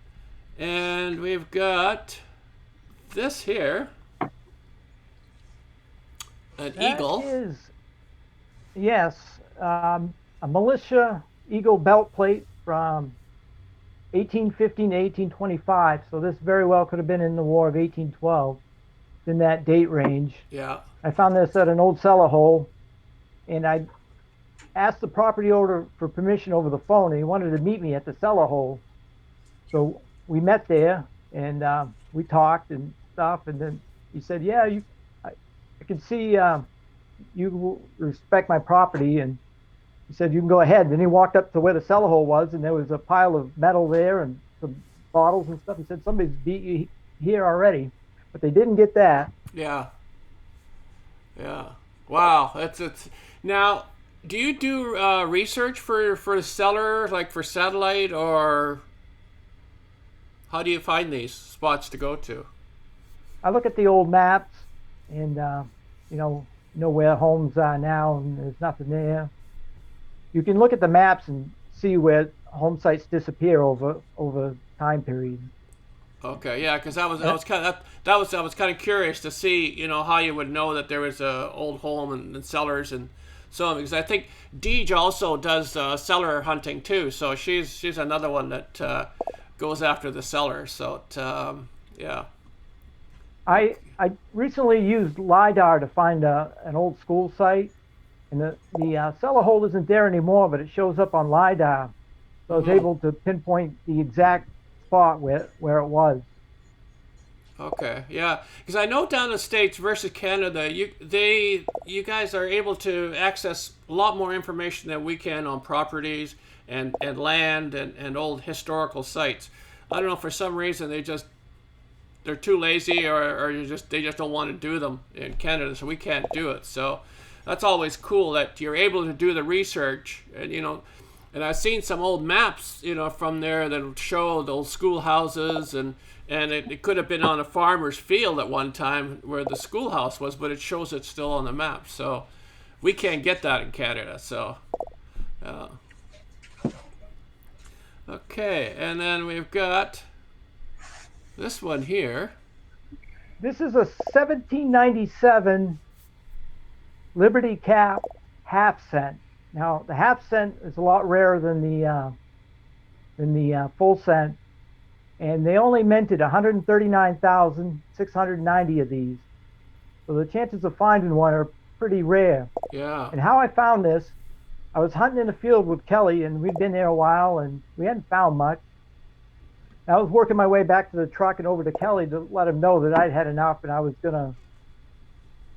we've got this here, an eagle. Is, yes, a militia eagle belt plate from 1815 to 1825. So this very well could have been in the War of 1812, in that date range. Yeah. I found this at an old cellar hole, and I asked the property owner for permission over the phone, and he wanted to meet me at the cellar hole. So we met there, and we talked and stuff, and then he said, yeah, I can see you respect my property, and he said, you can go ahead. Then he walked up to where the cellar hole was, and there was a pile of metal there and some bottles and stuff. He said, somebody's beat you here already, but they didn't get that. Yeah. Yeah. Wow. It's now. Do you do research for cellar, like for satellite, or how do you find these spots to go to? I look at the old maps, and you know where homes are now, and there's nothing there. You can look at the maps and see where home sites disappear over time periods. Okay, yeah, because I was kind of curious to see how you would know that there was a old home and cellars and so on, because I think Deej also does cellar hunting too, so she's another one that goes after the cellar. So yeah. I recently used LiDAR to find an old school site, and the cellar hole isn't there anymore, but it shows up on LiDAR, so I was able to pinpoint the exact spot where it was. Okay, yeah, because I know down in the States versus Canada, you guys are able to access a lot more information than we can on properties and land and old historical sites. I don't know, for some reason they're too lazy or they just don't want to do them in Canada, so we can't do it. So that's always cool that you're able to do the research, and I've seen some old maps, from there that show the old schoolhouses, and it could have been on a farmer's field at one time where the schoolhouse was, but it shows it still on the map. So we can't get that in Canada. So, Okay, and then we've got this one here. This is a 1797 Liberty Cap half cent. Now the half cent is a lot rarer than the full cent, and they only minted 139,690 of these. So the chances of finding one are pretty rare. Yeah. And how I found this, I was hunting in the field with Kelly, and we'd been there a while, and we hadn't found much. I was working my way back to the truck and over to Kelly to let him know that I'd had enough and I was going to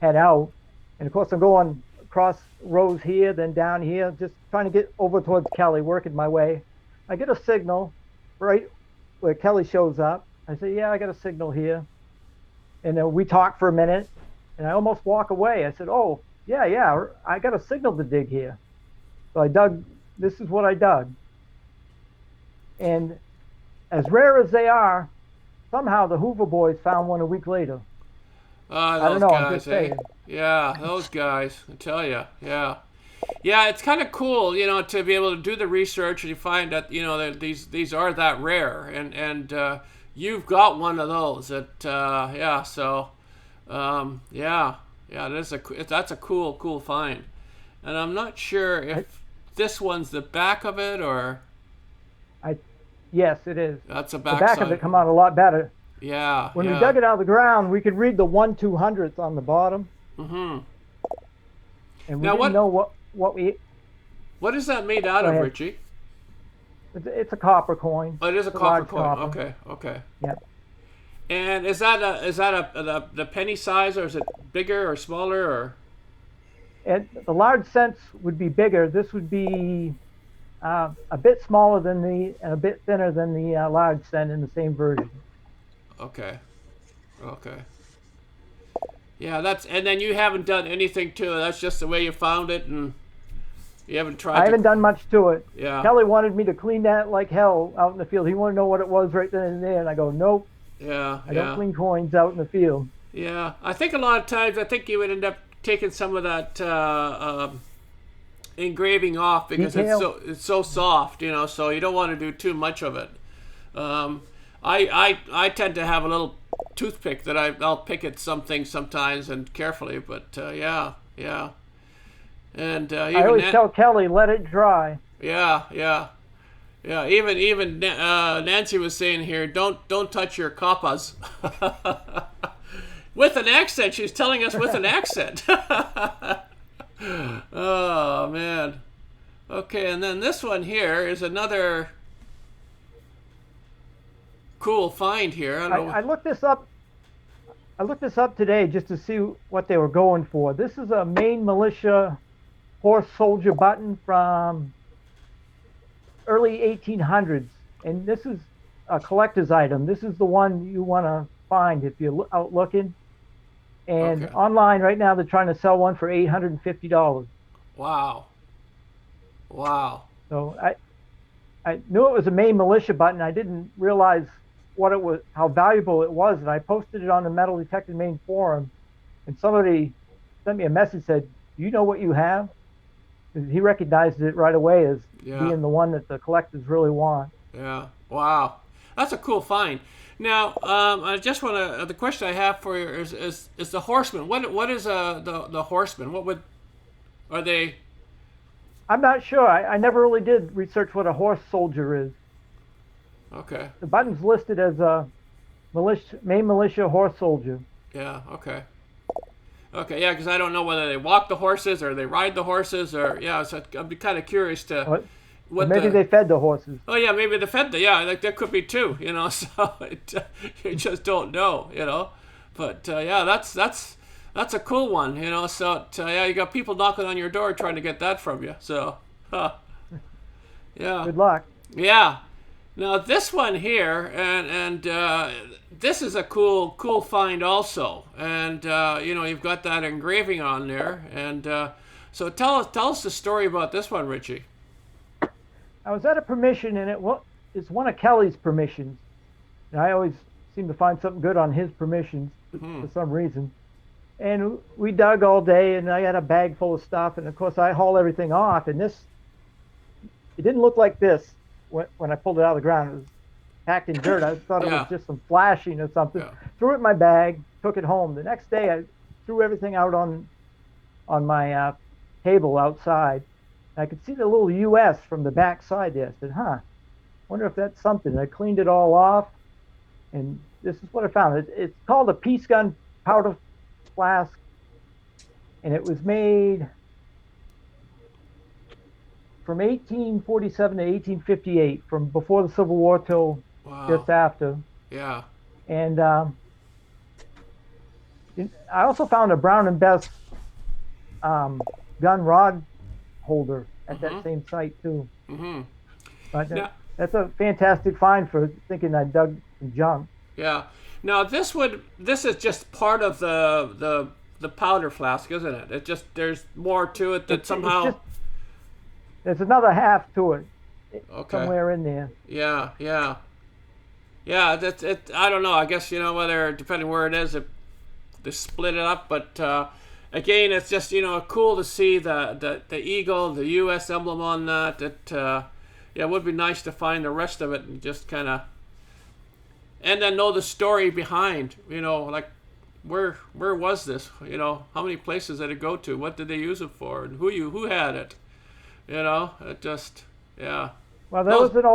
head out. And of course, I'm going across rows here, then down here, just trying to get over towards Kelly, working my way. I get a signal right where Kelly shows up. I say, yeah, I got a signal here. And we talk for a minute, and I almost walk away. I said, oh, yeah, I got a signal to dig here. So I dug, this is what I dug. And as rare as they are, somehow the Hoover boys found one a week later. I don't know, I'm just saying. Yeah, those guys, I tell you, yeah. Yeah, it's kind of cool, you know, to be able to do the research and you find that, you know, that these are that rare. And you've got one of those. Yeah, so, yeah, that's a cool find. And I'm not sure if this one's the back of it or... Yes, it is. That's a back. The back side. of it come out a lot better. Yeah. When we dug it out of the ground, we could read the 1/200th on the bottom. Mm-hmm. And we didn't know what we... What is that made out of, Richie? It's a copper coin. Oh, it is a copper coin. Okay. Yep. And is that the penny size, or is it bigger or smaller, or? And the large cents would be bigger. This would be a bit smaller than and a bit thinner than the large cent in the same version. Okay. Yeah, and then you haven't done anything to it. That's just the way you found it, and you haven't tried. I haven't done much to it. Yeah. Kelly wanted me to clean that like hell out in the field. He wanted to know what it was right then and there, and I go, nope. Yeah. I don't clean coins out in the field. Yeah, I think a lot of times you would end up taking some of that engraving off because it's so soft, you know. So you don't want to do too much of it. I tend to have a little toothpick that I'll pick at something sometimes and carefully, but yeah. And I always tell Kelly, let it dry. Yeah. Even Nancy was saying here, don't touch your kappas. With an accent, she's telling us with an accent. Oh man. Okay, and then this one here is another cool find here. I looked this up. I looked this up today just to see what they were going for. This is a Maine militia horse soldier button from early 1800s, and this is a collector's item. This is the one you want to find if you're out looking. And online right now, they're trying to sell one for $850. Wow. So I knew it was a Maine militia button. I didn't realize what it was, how valuable it was, and I posted it on the Metal Detected Maine forum, and somebody sent me a message, said, "Do you know what you have?" He recognized it right away as being the one that the collectors really want. Yeah. Wow. That's a cool find. Now, I just want to. The question I have for you is the horseman. What is the horseman? Are they? I'm not sure. I never really did research what a horse soldier is. Okay. The button's listed as a Maine militia horse soldier. Yeah. Okay. Yeah, because I don't know whether they walk the horses or they ride the horses, or So I'd be kind of curious to. Maybe they fed the horses. Oh yeah, maybe they fed like that could be too, you know. So you just don't know, you know. But that's a cool one, you know. So you got people knocking on your door trying to get that from you. So yeah. Good luck. Yeah. Now this one here, and this is a cool find also, and you know, you've got that engraving on there, and so tell us the story about this one, Richie. I was at a permission, and it's one of Kelly's permissions. And I always seem to find something good on his permissions for some reason. And we dug all day, and I had a bag full of stuff, and of course I haul everything off, and it didn't look like this. when I pulled it out of the ground. It was packed in dirt. I thought it Yeah. was just some flashing or something. Yeah. Threw it in my bag, took it home. The next day, I threw everything out on my table outside. I could see the little US from the back side there. I said, huh, wonder if that's something. I cleaned it all off, and this is what I found. It's called a piece gun powder flask, and it was made from 1847 to 1858, from before the Civil War till just after. Yeah. And I also found a Brown and Bess gun rod holder at that same site too. But that's a fantastic find for thinking I dug some junk. Yeah. Now this is just part of the powder flask, isn't it? It just, there's more to it that somehow. There's another half to it. Okay. Somewhere in there. Yeah. Yeah. Yeah. That's it. I don't know. I guess, whether, depending where it is, they split it up, but again, it's just, cool to see the eagle, the U.S. emblem on that. It would be nice to find the rest of it and just kind of, and then know the story behind, like where was this? How many places did it go to? What did they use it for? And who had it? It just, yeah. Well, there was an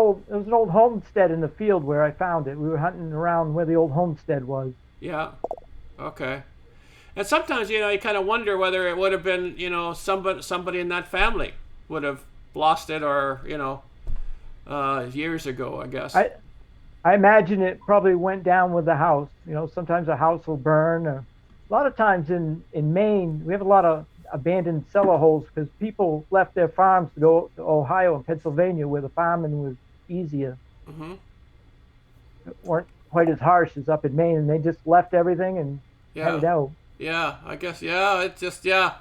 old homestead in the field where I found it. We were hunting around where the old homestead was. Yeah. Okay. And sometimes, you kind of wonder whether it would have been, somebody in that family would have lost it, or, years ago, I guess. I imagine it probably went down with the house. Sometimes a house will burn. Or, a lot of times in Maine, we have a lot of abandoned cellar holes because people left their farms to go to Ohio and Pennsylvania, where the farming was easier. It weren't quite as harsh as up in Maine, and they just left everything and headed out. Yeah, I guess. Yeah, it's just, yeah.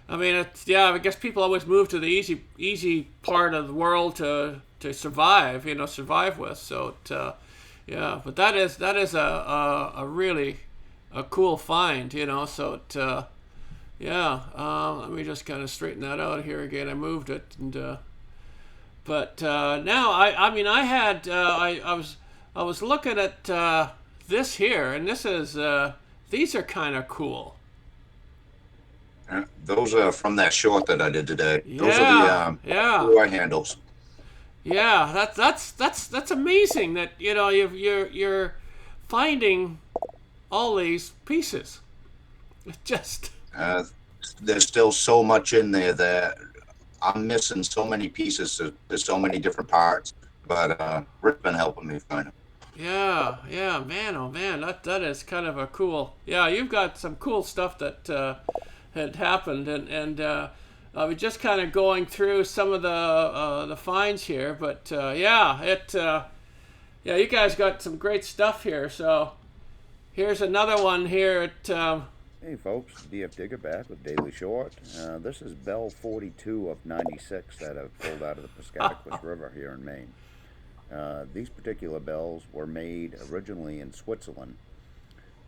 I mean, it's, yeah. I guess people always move to the easy part of the world to survive. Survive with. So, yeah. But that is a really a cool find. So it, yeah. Let me just kind of straighten that out here again. I moved it, and but now I was looking at this here, and this is. These are kind of cool. Those are from that short that I did today. Yeah, those are the blue eye handles. Yeah, that's amazing that you're finding all these pieces. It just there's still so much in there that I'm missing so many pieces. There's so many different parts, but Rick's been helping me find them. Yeah, man, oh man, that is kind of a cool. Yeah, you've got some cool stuff that had happened, and we're just kind of going through some of the finds here, but yeah, you guys got some great stuff here. So here's another one here at. Hey folks, DF Digger back with Daily Short. This is Bell 42 of 96 that I've pulled out of the Piscataquis River here in Maine. These particular bells were made originally in Switzerland.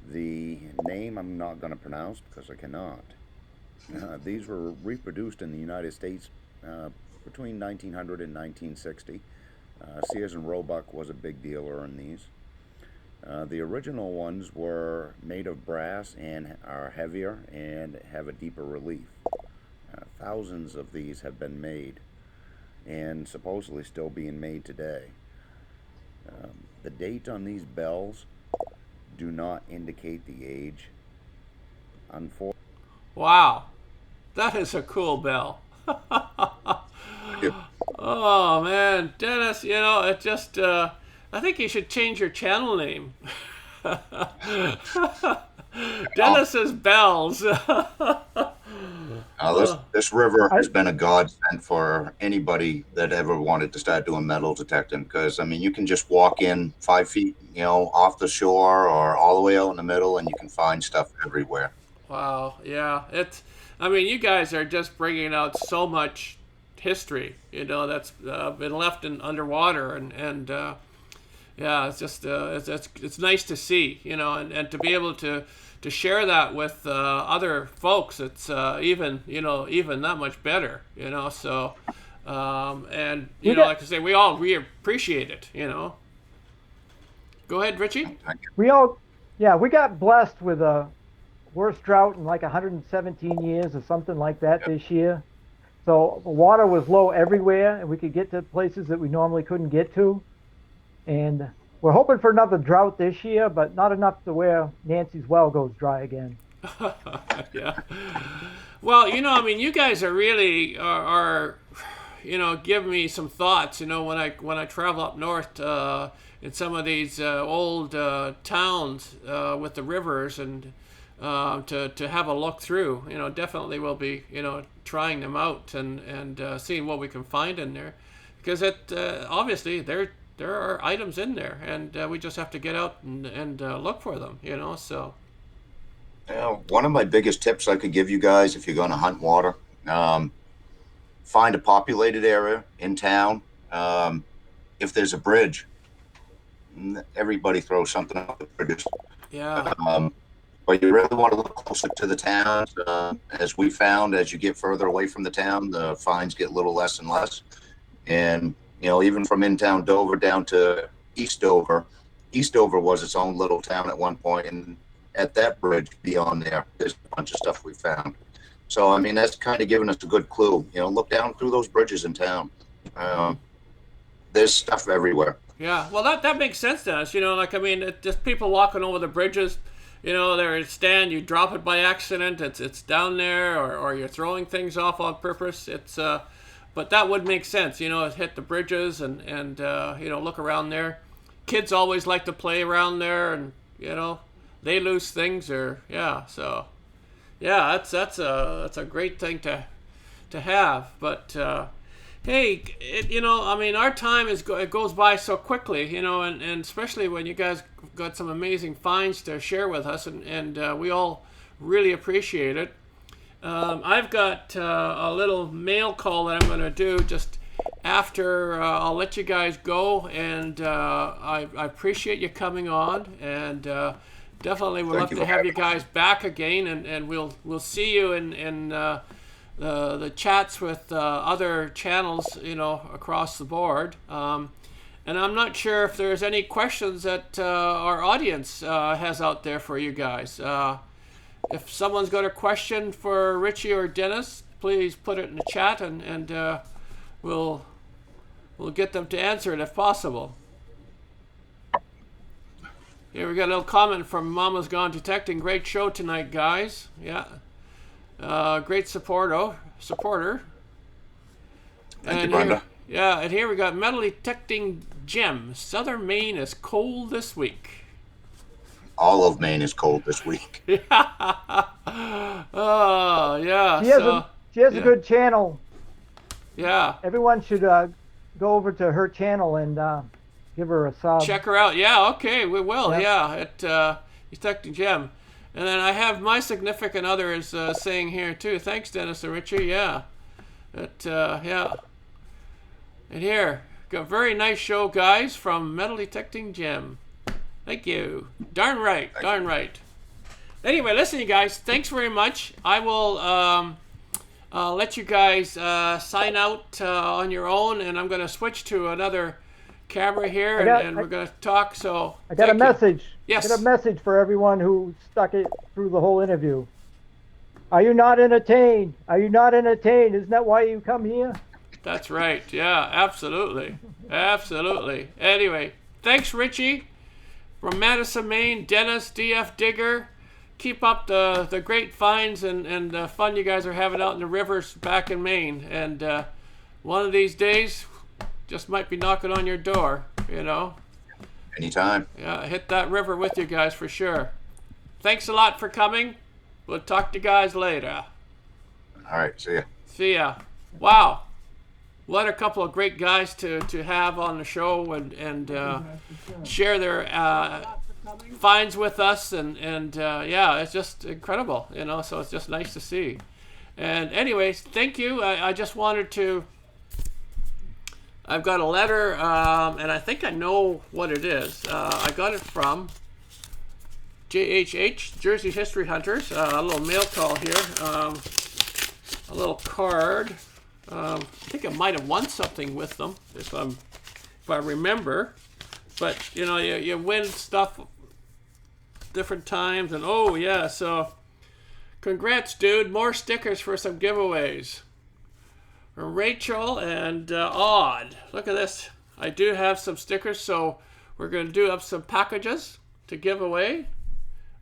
The name I'm not going to pronounce because I cannot. These were reproduced in the United States between 1900 and 1960. Sears and Roebuck was a big dealer in these. The original ones were made of brass and are heavier and have a deeper relief. Thousands of these have been made and supposedly still being made today. The date on these bells do not indicate the age. Wow, that is a cool bell. Oh man, Dennis, it just I think you should change your channel name. Dennis's Bells. This river has been a godsend for anybody that ever wanted to start doing metal detecting, because I mean you can just walk in 5 feet off the shore or all the way out in the middle and you can find stuff everywhere. Wow, yeah, I mean you guys are just bringing out so much history that's been left underwater, and yeah, it's just it's nice to see, and to be able to share that with other folks. It's even that much better, So And you know, like I say, we appreciate it. You know. Go ahead, Richie. We got blessed with a worst drought in like 117 years or something like that this year. So the water was low everywhere, and we could get to places that we normally couldn't get to. And we're hoping for another drought this year, but not enough to where Nancy's well goes dry again. Yeah. Well, you know, I mean, you guys are really are you know, give me some thoughts. You know, when I travel up north in some of these old towns with the rivers and to have a look through, you know, definitely we'll be, you know, trying them out and seeing what we can find in there, because obviously there are items in there, and we just have to get out and look for them, you know. So one of my biggest tips I could give you guys if you're going to hunt water, find a populated area in town. If there's a bridge, everybody throws something up the bridges. Yeah. But you really want to look closer to the towns. As we found, as you get further away from the town, the finds get a little less and less. And, you know, even from in-town Dover down to East Dover was its own little town at one point. And at that bridge beyond there, there's a bunch of stuff we found. So, I mean, that's kind of given us a good clue. You know, look down through those bridges in town. There's stuff everywhere. Yeah, well, that makes sense to us. You know, like, I mean, just people walking over the bridges. You know, there it stand, you drop it by accident, it's down there, or you're throwing things off on purpose. It's but that would make sense, you know, hit the bridges and you know, look around there. Kids always like to play around there, and you know, they lose things, or yeah. So yeah, that's a great thing to have. But hey, you know, I mean, our time it goes by so quickly, you know, and especially when you guys got some amazing finds to share with us, and we all really appreciate it. I've got a little mail call that I'm going to do just after I'll let you guys go, and I appreciate you coming on, and definitely we'll have to have you guys back again, and we'll see you in the chats with other channels, you know, across the board. And I'm not sure if there's any questions that our audience has out there for you guys. If someone's got a question for Richie or Dennis, please put it in the chat, and we'll get them to answer it if possible. Here we got a little comment from Mama's Gone Detecting. Great show tonight, guys. Yeah. Great supporter. Thank you, Brenda. Yeah, and here we got Metal Detecting Gem. Southern Maine is cold this week. All of Maine is cold this week. Oh, yeah. She has a good channel. Yeah. Everyone should go over to her channel and give her a sub. Check her out. Yeah, okay, we will. Yep. Yeah, at Detecting Gem. And then I have my significant other is saying here too. Thanks, Dennis and Richie. Yeah. Yeah. And here, got a very nice show, guys, from Metal Detecting Gem. Thank you. Darn right. Darn right. Anyway, listen, you guys. Thanks very much. I will let you guys sign out on your own, and I'm going to switch to another camera here, and we're going to talk. So I got a message. Yes. I got a message for everyone who stuck it through the whole interview. Are you not entertained? Are you not entertained? Isn't that why you come here? That's right. Yeah, absolutely. Absolutely. Anyway, thanks, Richie. From Madison, Maine, Dennis, DF Digger. Keep up the great finds and the fun you guys are having out in the rivers back in Maine. And one of these days, just might be knocking on your door, you know. Anytime. Yeah, hit that river with you guys for sure. Thanks a lot for coming. We'll talk to you guys later. All right, see ya. See ya. Wow. What a couple of great guys to have on the show and share their finds with us, and yeah, it's just incredible, you know, so it's just nice to see. And anyways, thank you. I just wanted to, I've got a letter, and I think I know what it is. I got it from JHH, Jersey History Hunters, a little mail call here, a little card. I think I might have won something with them if I remember. But you know, you win stuff different times, and oh yeah, so congrats, dude! More stickers for some giveaways. Rachel and Odd. Look at this. I do have some stickers, so we're going to do up some packages to give away.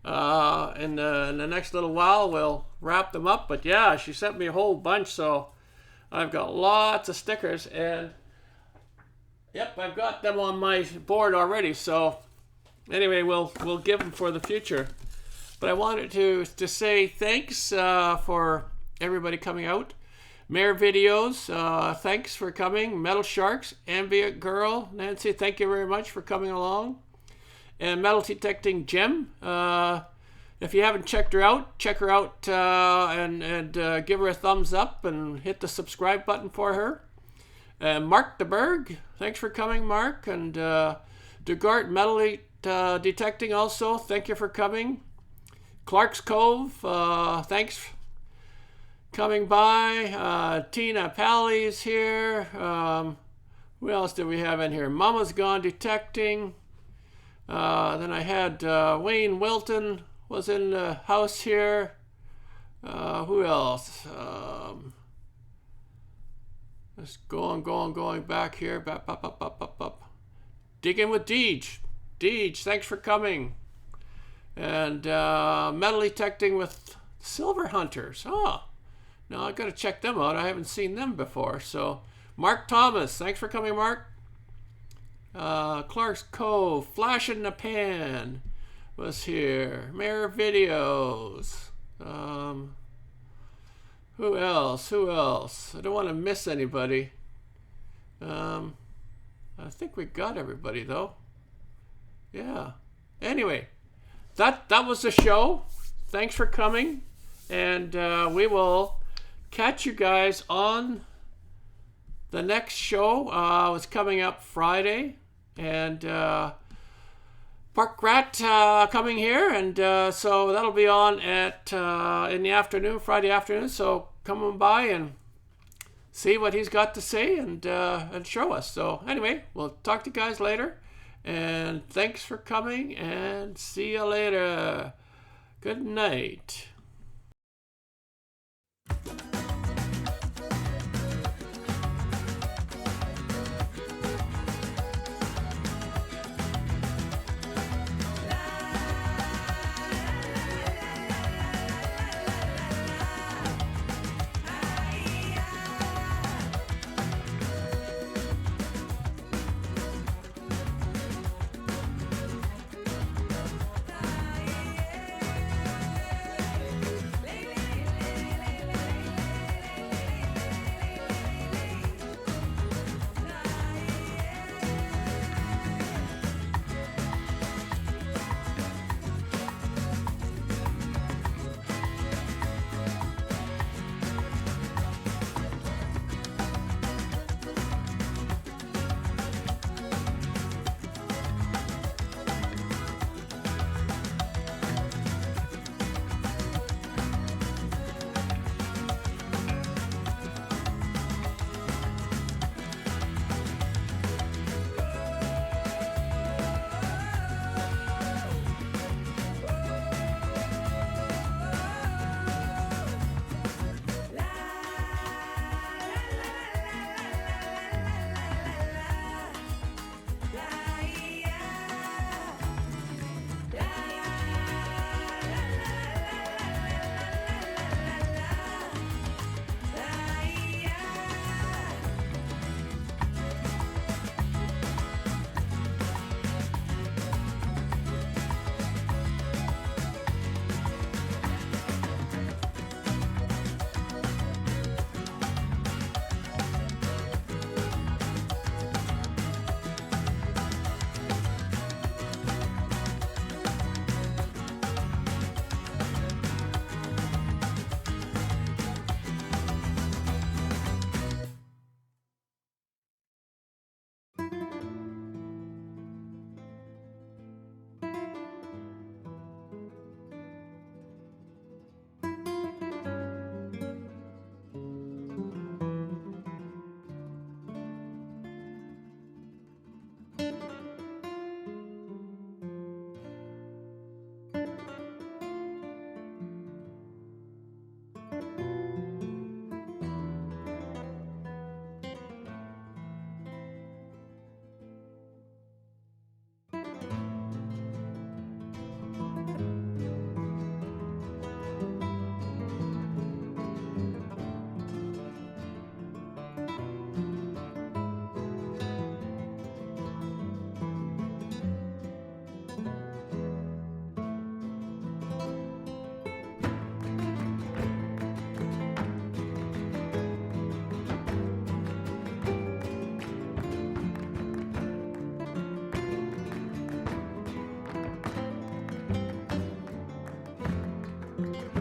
In the next little while, we'll wrap them up. But yeah, she sent me a whole bunch, so I've got lots of stickers. And yep, I've got them on my board already. So anyway, we'll give them for the future. But I wanted to say thanks for everybody coming out. Mayor Videos, thanks for coming. Metal Sharks, Ambient Girl, Nancy, thank you very much for coming along. And Metal Detecting Gem, if you haven't checked her out, check her out and give her a thumbs up and hit the subscribe button for her. And Mark DeBerg, thanks for coming, Mark. And Dugart Metal Detecting also, thank you for coming. Clark's Cove, thanks coming by. Tina Pally's here. Who else did we have in here? Mama's Gone Detecting. Then I had Wayne Wilton was in the house here. Who else? Just going back here. Digging with Deej. Deej, thanks for coming. And Metal Detecting with Silver Hunters. Oh. Now I got to check them out. I haven't seen them before. So, Mark Thomas, thanks for coming, Mark. Clark's Cove, Flash in the Pan was here. Mayor Videos. Who else? I don't want to miss anybody. I think we got everybody though. Yeah. Anyway, that was the show. Thanks for coming, and we will catch you guys on the next show. It's coming up Friday, and Park Rat coming here, and so that'll be on at in the afternoon, Friday afternoon. So come on by and see what he's got to say and show us. So anyway, we'll talk to you guys later, and thanks for coming, and see you later. Good night. Bye.